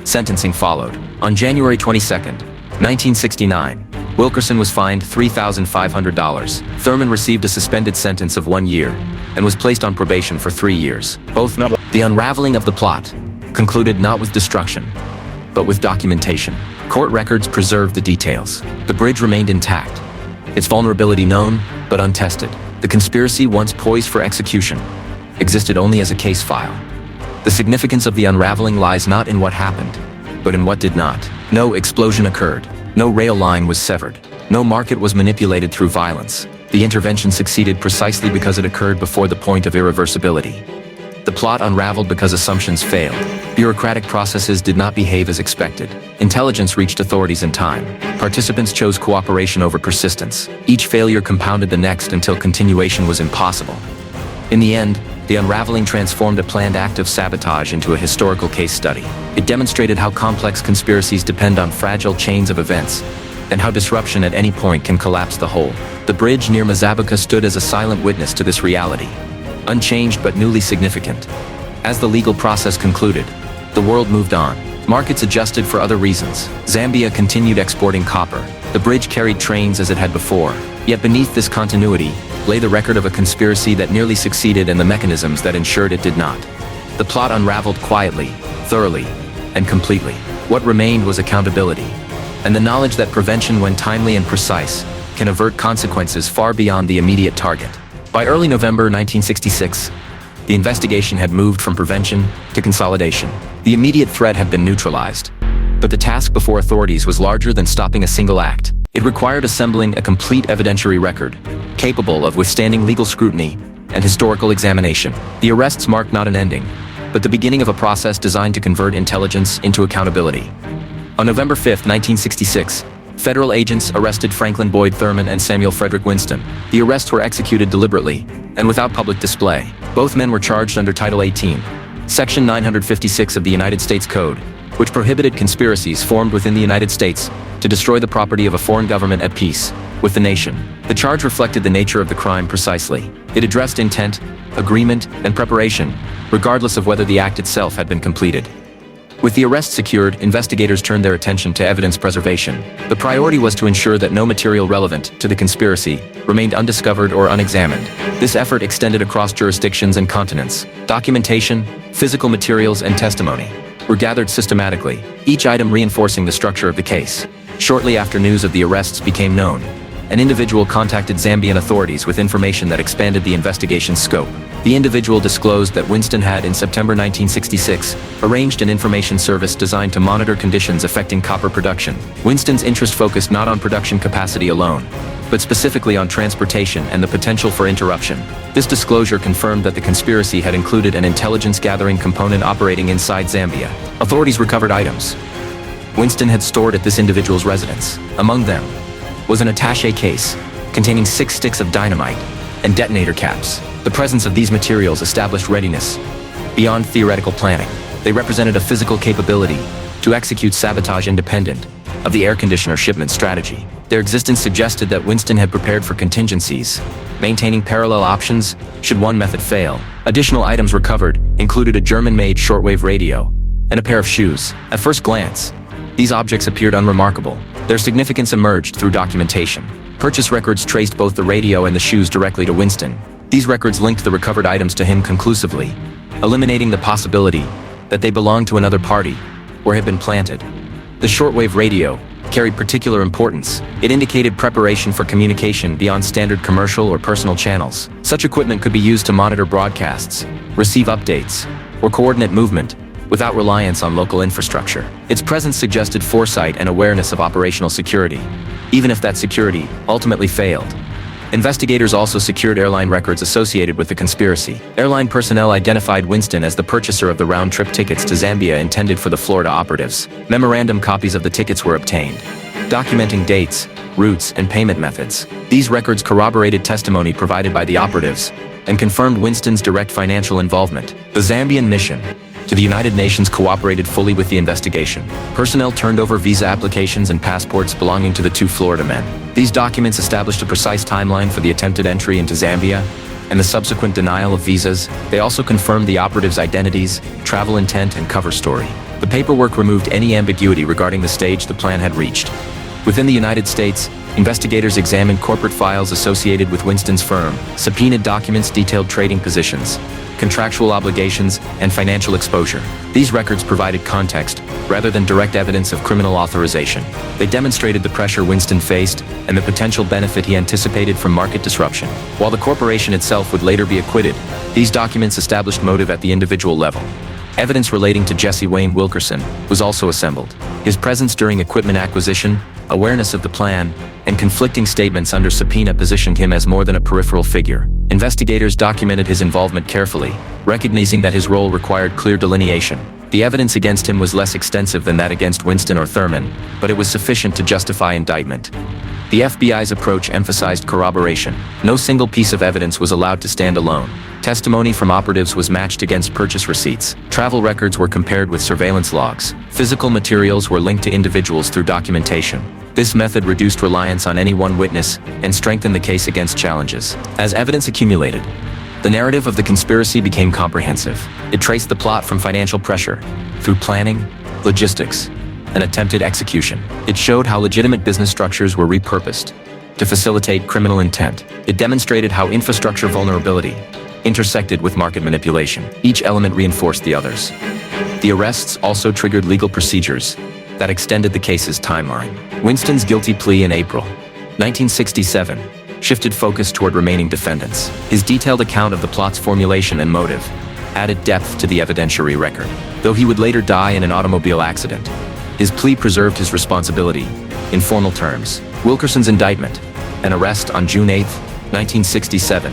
Sentencing followed. On January 22, 1969, Wilkerson was fined $3,500. Thurman received a suspended sentence of 1 year and was placed on probation for 3 years. The unraveling of the plot concluded not with destruction, but with documentation. Court records preserved the details. The bridge remained intact, its vulnerability known, but untested. The conspiracy, once poised for execution, existed only as a case file. The significance of the unraveling lies not in what happened, but in what did not. No explosion occurred. No rail line was severed. No market was manipulated through violence. The intervention succeeded precisely because it occurred before the point of irreversibility. The plot unraveled because assumptions failed. Bureaucratic processes did not behave as expected. Intelligence reached authorities in time. Participants chose cooperation over persistence. Each failure compounded the next until continuation was impossible. In the end, the unraveling transformed a planned act of sabotage into a historical case study. It demonstrated how complex conspiracies depend on fragile chains of events, and how disruption at any point can collapse the whole. The bridge near Mazabuka stood as a silent witness to this reality, unchanged but newly significant. As the legal process concluded, the world moved on. Markets adjusted for other reasons. Zambia continued exporting copper. The bridge carried trains as it had before. Yet beneath this continuity lay the record of a conspiracy that nearly succeeded and the mechanisms that ensured it did not. The plot unraveled quietly, thoroughly, and completely. What remained was accountability, and the knowledge that prevention, when timely and precise, can avert consequences far beyond the immediate target. By early November 1966, the investigation had moved from prevention to consolidation. The immediate threat had been neutralized, But the task before authorities was larger than stopping a single act. It required assembling a complete evidentiary record, capable of withstanding legal scrutiny and historical examination. The arrests marked not an ending, but the beginning of a process designed to convert intelligence into accountability. On November 5, 1966, federal agents arrested Franklin Boyd Thurman and Samuel Frederick Winston. The arrests were executed deliberately and without public display. Both men were charged under Title 18, Section 956 of the United States Code, which prohibited conspiracies formed within the United States to destroy the property of a foreign government at peace with the nation. The charge reflected the nature of the crime precisely. It addressed intent, agreement, and preparation, regardless of whether the act itself had been completed. With the arrest secured, investigators turned their attention to evidence preservation. The priority was to ensure that no material relevant to the conspiracy remained undiscovered or unexamined. This effort extended across jurisdictions and continents. Documentation, physical materials, and testimony were gathered systematically, each item reinforcing the structure of the case. Shortly after news of the arrests became known, an individual contacted Zambian authorities with information that expanded the investigation's scope. The individual disclosed that Winston had, in September 1966, arranged an information service designed to monitor conditions affecting copper production. Winston's interest focused not on production capacity alone, but specifically on transportation and the potential for interruption. This disclosure confirmed that the conspiracy had included an intelligence-gathering component operating inside Zambia. Authorities recovered items Winston had stored at this individual's residence. Among them was an attaché case containing 6 sticks of dynamite and detonator caps. The presence of these materials established readiness beyond theoretical planning. They represented a physical capability to execute sabotage independent of the air conditioner shipment strategy. Their existence suggested that Winston had prepared for contingencies, maintaining parallel options should one method fail. Additional items recovered included a German-made shortwave radio and a pair of shoes. At first glance, these objects appeared unremarkable. Their significance emerged through documentation. Purchase records traced both the radio and the shoes directly to Winston. These records linked the recovered items to him conclusively, eliminating the possibility that they belonged to another party or had been planted. The shortwave radio carried particular importance. It indicated preparation for communication beyond standard commercial or personal channels. Such equipment could be used to monitor broadcasts, receive updates, or coordinate movement without reliance on local infrastructure. Its presence suggested foresight and awareness of operational security, even if that security ultimately failed. Investigators also secured airline records associated with the conspiracy. Airline personnel identified Winston as the purchaser of the round-trip tickets to Zambia intended for the Florida operatives. Memorandum copies of the tickets were obtained, documenting dates, routes, and payment methods. These records corroborated testimony provided by the operatives and confirmed Winston's direct financial involvement. The Zambian mission to the United Nations cooperated fully with the investigation. Personnel turned over visa applications and passports belonging to the 2 Florida men. These documents established a precise timeline for the attempted entry into Zambia and the subsequent denial of visas. They also confirmed the operatives' identities, travel intent, and cover story. The paperwork removed any ambiguity regarding the stage the plan had reached. Within the United States, investigators examined corporate files associated with Winston's firm. Subpoenaed documents detailed trading positions, contractual obligations, and financial exposure. These records provided context rather than direct evidence of criminal authorization. They demonstrated the pressure Winston faced and the potential benefit he anticipated from market disruption. While the corporation itself would later be acquitted, these documents established motive at the individual level. Evidence relating to Jesse Wayne Wilkerson was also assembled. His presence during equipment acquisition, awareness of the plan, and conflicting statements under subpoena positioned him as more than a peripheral figure. Investigators documented his involvement carefully, recognizing that his role required clear delineation. The evidence against him was less extensive than that against Winston or Thurman, but it was sufficient to justify indictment. The FBI's approach emphasized corroboration. No single piece of evidence was allowed to stand alone. Testimony from operatives was matched against purchase receipts. Travel records were compared with surveillance logs. Physical materials were linked to individuals through documentation. This method reduced reliance on any one witness and strengthened the case against challenges. As evidence accumulated, the narrative of the conspiracy became comprehensive. It traced the plot from financial pressure, through planning, logistics, and attempted execution. It showed how legitimate business structures were repurposed to facilitate criminal intent. It demonstrated how infrastructure vulnerability intersected with market manipulation. Each element reinforced the others. The arrests also triggered legal procedures that extended the case's timeline. Winston's guilty plea in April 1967 shifted focus toward remaining defendants. His detailed account of the plot's formulation and motive added depth to the evidentiary record. Though he would later die in an automobile accident, His plea preserved his responsibility. In formal terms, Wilkerson's indictment, an arrest on June 8, 1967,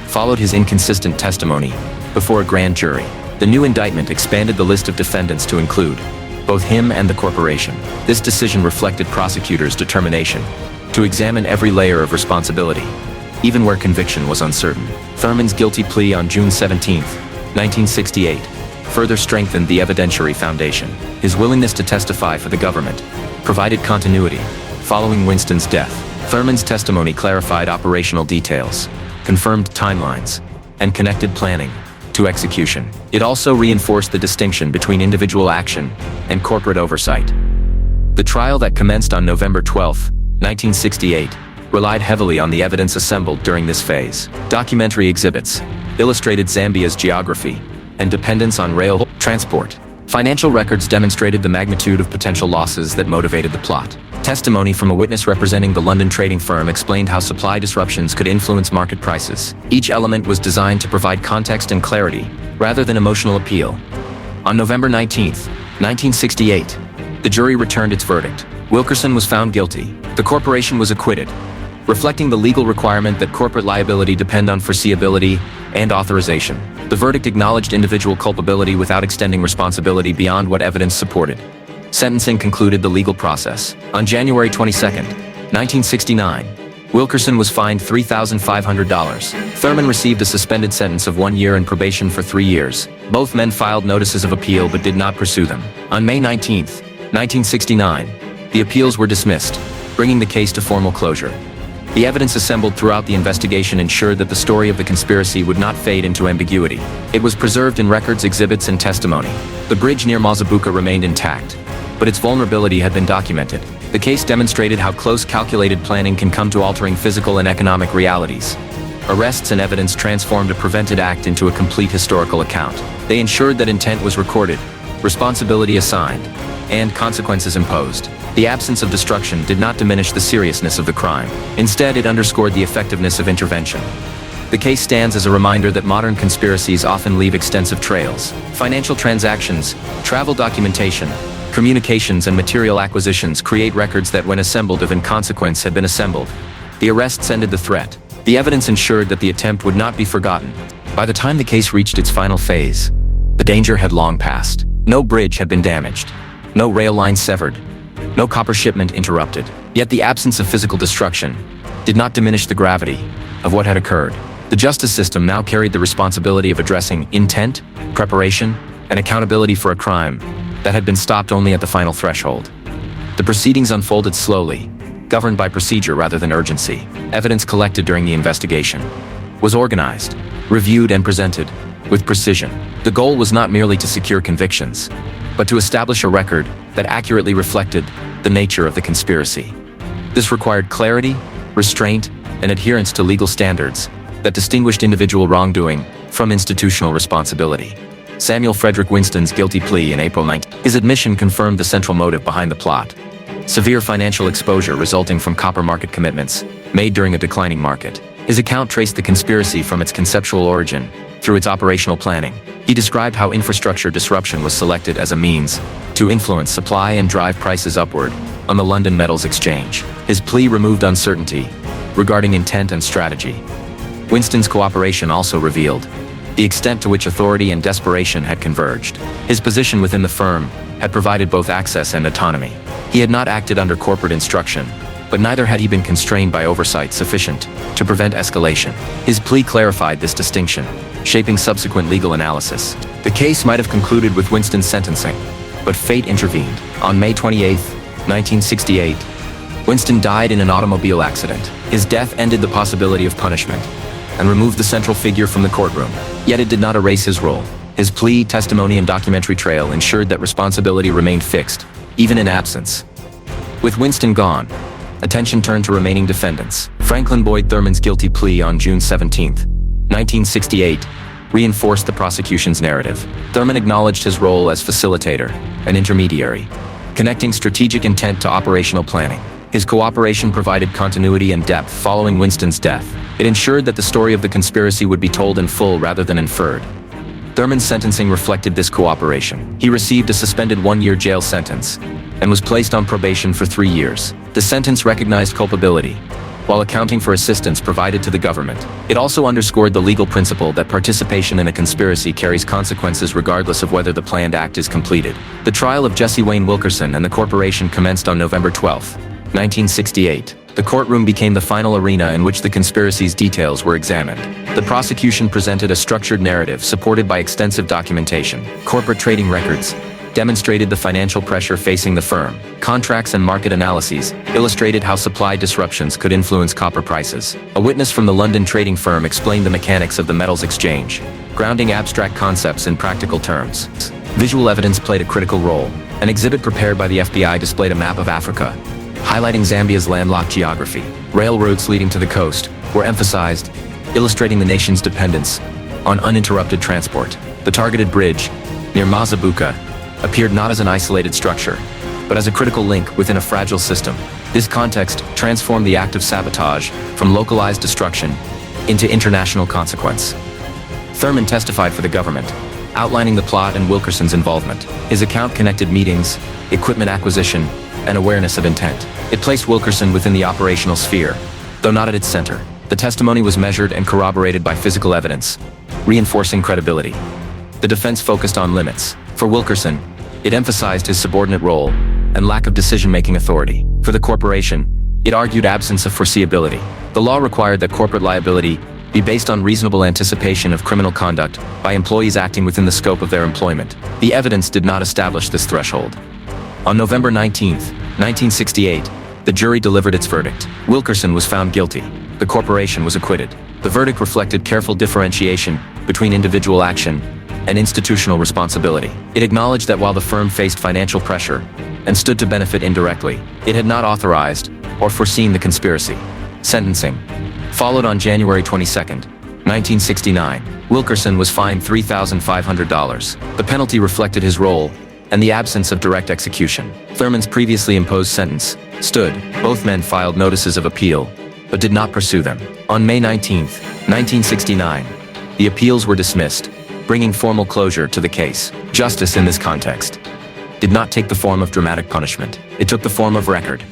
followed his inconsistent testimony before a grand jury. The new indictment expanded the list of defendants to include both him and the corporation. This decision reflected prosecutors' determination to examine every layer of responsibility, even where conviction was uncertain. Thurman's guilty plea on June 17, 1968, further strengthened the evidentiary foundation. His willingness to testify for the government provided continuity following Winston's death. Thurman's testimony clarified operational details, confirmed timelines, and connected planning to execution. It also reinforced the distinction between individual action and corporate oversight. The trial that commenced on November 12, 1968, relied heavily on the evidence assembled during this phase. Documentary exhibits illustrated Zambia's geography and dependence on rail transport. Financial records demonstrated the magnitude of potential losses that motivated the plot. Testimony from a witness representing the London trading firm explained how supply disruptions could influence market prices. Each element was designed to provide context and clarity, rather than emotional appeal. On November 19, 1968, the jury returned its verdict. Wilkerson was found guilty. The corporation was acquitted, reflecting the legal requirement that corporate liability depend on foreseeability and authorization. The verdict acknowledged individual culpability without extending responsibility beyond what evidence supported. Sentencing concluded the legal process. On January 22, 1969, Wilkerson was fined $3,500. Thurman received a suspended sentence of 1 year and probation for 3 years. Both men filed notices of appeal but did not pursue them. On May 19, 1969, the appeals were dismissed, bringing the case to formal closure. The evidence assembled throughout the investigation ensured that the story of the conspiracy would not fade into ambiguity. It was preserved in records, exhibits, and testimony. The bridge near Mazabuka remained intact, but its vulnerability had been documented. The case demonstrated how close calculated planning can come to altering physical and economic realities. Arrests and evidence transformed a prevented act into a complete historical account. They ensured that intent was recorded, responsibility assigned, and consequences imposed. The absence of destruction did not diminish the seriousness of the crime. Instead, it underscored the effectiveness of intervention. The case stands as a reminder that modern conspiracies often leave extensive trails. Financial transactions, travel documentation, communications, and material acquisitions create records that, when assembled, if in consequence had been assembled. The arrests ended the threat. The evidence ensured that the attempt would not be forgotten. By the time the case reached its final phase, the danger had long passed. No bridge had been damaged, no rail line severed, no copper shipment interrupted. Yet the absence of physical destruction did not diminish the gravity of what had occurred. The justice system now carried the responsibility of addressing intent, preparation, and accountability for a crime that had been stopped only at the final threshold. The proceedings unfolded slowly, governed by procedure rather than urgency. Evidence collected during the investigation was organized, reviewed, and presented with precision. The goal was not merely to secure convictions, but to establish a record that accurately reflected the nature of the conspiracy. This required clarity, restraint, and adherence to legal standards that distinguished individual wrongdoing from institutional responsibility. Samuel Frederick Winston's guilty plea in April 19. His admission confirmed the central motive behind the plot: severe financial exposure resulting from copper market commitments made during a declining market. His account traced the conspiracy from its conceptual origin through its operational planning. He described how infrastructure disruption was selected as a means to influence supply and drive prices upward on the London Metals Exchange. His plea removed uncertainty regarding intent and strategy. Winston's cooperation also revealed the extent to which authority and desperation had converged. His position within the firm had provided both access and autonomy. He had not acted under corporate instruction, but neither had he been constrained by oversight sufficient to prevent escalation. His plea clarified this distinction, shaping subsequent legal analysis. The case might have concluded with Winston's sentencing, but fate intervened. On May 28, 1968, Winston died in an automobile accident. His death ended the possibility of punishment and removed the central figure from the courtroom. Yet it did not erase his role. His plea, testimony, and documentary trail ensured that responsibility remained fixed, even in absence. With Winston gone, attention turned to remaining defendants. Franklin Boyd Thurman's guilty plea on June 17, 1968, reinforced the prosecution's narrative. Thurman acknowledged his role as facilitator and intermediary, connecting strategic intent to operational planning. His cooperation provided continuity and depth following Winston's death. It ensured that the story of the conspiracy would be told in full rather than inferred. Thurman's sentencing reflected this cooperation. He received a suspended 1-year jail sentence, and was placed on probation for 3 years. The sentence recognized culpability, while accounting for assistance provided to the government. It also underscored the legal principle that participation in a conspiracy carries consequences regardless of whether the planned act is completed. The trial of Jesse Wayne Wilkerson and the corporation commenced on November 12, 1968. The courtroom became the final arena in which the conspiracy's details were examined. The prosecution presented a structured narrative supported by extensive documentation. Corporate trading records demonstrated the financial pressure facing the firm. Contracts and market analyses illustrated how supply disruptions could influence copper prices. A witness from the London trading firm explained the mechanics of the metals exchange, grounding abstract concepts in practical terms. Visual evidence played a critical role. An exhibit prepared by the FBI displayed a map of Africa, highlighting Zambia's landlocked geography. Rail routes leading to the coast were emphasized, illustrating the nation's dependence on uninterrupted transport. The targeted bridge, near Mazabuka, appeared not as an isolated structure, but as a critical link within a fragile system. This context transformed the act of sabotage from localized destruction into international consequence. Thurman testified for the government, outlining the plot and Wilkerson's involvement. His account connected meetings, equipment acquisition, and awareness of intent. It placed Wilkerson within the operational sphere, though not at its center. The testimony was measured and corroborated by physical evidence, reinforcing credibility. The defense focused on limits. For Wilkerson, it emphasized his subordinate role and lack of decision-making authority. For the corporation, it argued absence of foreseeability. The law required that corporate liability be based on reasonable anticipation of criminal conduct by employees acting within the scope of their employment. The evidence did not establish this threshold. On November 19, 1968, the jury delivered its verdict. Wilkerson was found guilty. The corporation was acquitted. The verdict reflected careful differentiation between individual action and institutional responsibility. It acknowledged that while the firm faced financial pressure and stood to benefit indirectly, it had not authorized or foreseen the conspiracy. Sentencing followed on January 22, 1969. Wilkerson was fined $3,500. The penalty reflected his role and the absence of direct execution. Thurman's previously imposed sentence stood. Both men filed notices of appeal, but did not pursue them. On May 19, 1969, the appeals were dismissed, bringing formal closure to the case. Justice in this context did not take the form of dramatic punishment. It took the form of record,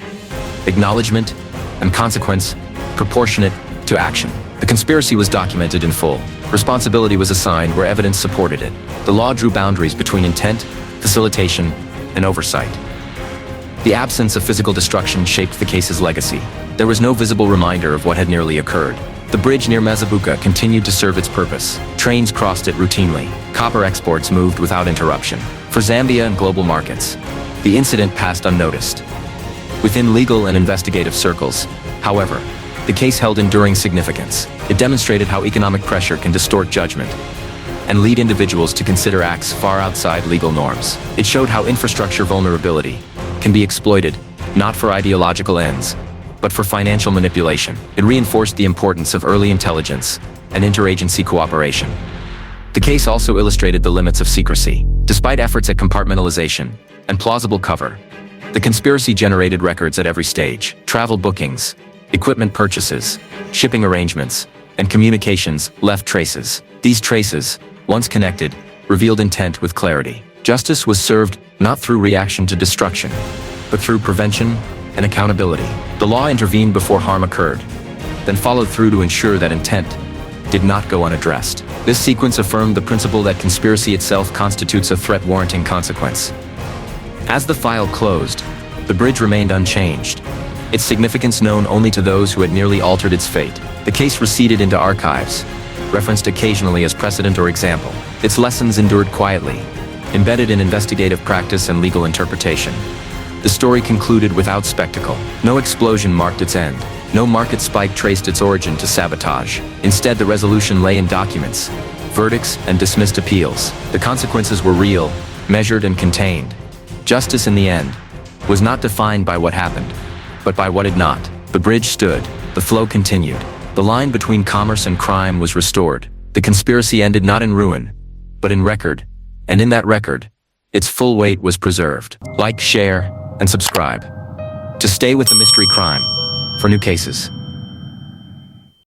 acknowledgement, and consequence proportionate to action. The conspiracy was documented in full. Responsibility was assigned where evidence supported it. The law drew boundaries between intent, facilitation, and oversight. The absence of physical destruction shaped the case's legacy. There was no visible reminder of what had nearly occurred. The bridge near Mazabuka continued to serve its purpose. Trains crossed it routinely. Copper exports moved without interruption. For Zambia and global markets, the incident passed unnoticed. Within legal and investigative circles, however, the case held enduring significance. It demonstrated how economic pressure can distort judgment and lead individuals to consider acts far outside legal norms. It showed how infrastructure vulnerability can be exploited, not for ideological ends, but for financial manipulation. It reinforced the importance of early intelligence and interagency cooperation. The case also illustrated the limits of secrecy. Despite efforts at compartmentalization and plausible cover, the conspiracy generated records at every stage. Travel bookings, equipment purchases, shipping arrangements, and communications left traces. These traces, once connected, revealed intent with clarity. Justice was served not through reaction to destruction, but through prevention and accountability. The law intervened before harm occurred, then followed through to ensure that intent did not go unaddressed. This sequence affirmed the principle that conspiracy itself constitutes a threat warranting consequence. As the file closed, the bridge remained unchanged, its significance known only to those who had nearly altered its fate. The case receded into archives, referenced occasionally as precedent or example. Its lessons endured quietly, embedded in investigative practice and legal interpretation. The story concluded without spectacle. No explosion marked its end. No market spike traced its origin to sabotage. Instead, the resolution lay in documents, verdicts, and dismissed appeals. The consequences were real, measured, and contained. Justice in the end was not defined by what happened, but by what had not. The bridge stood. The flow continued. The line between commerce and crime was restored. The conspiracy ended not in ruin, but in record. And in that record, its full weight was preserved. Like, share, and subscribe to stay with the mystery crime for new cases.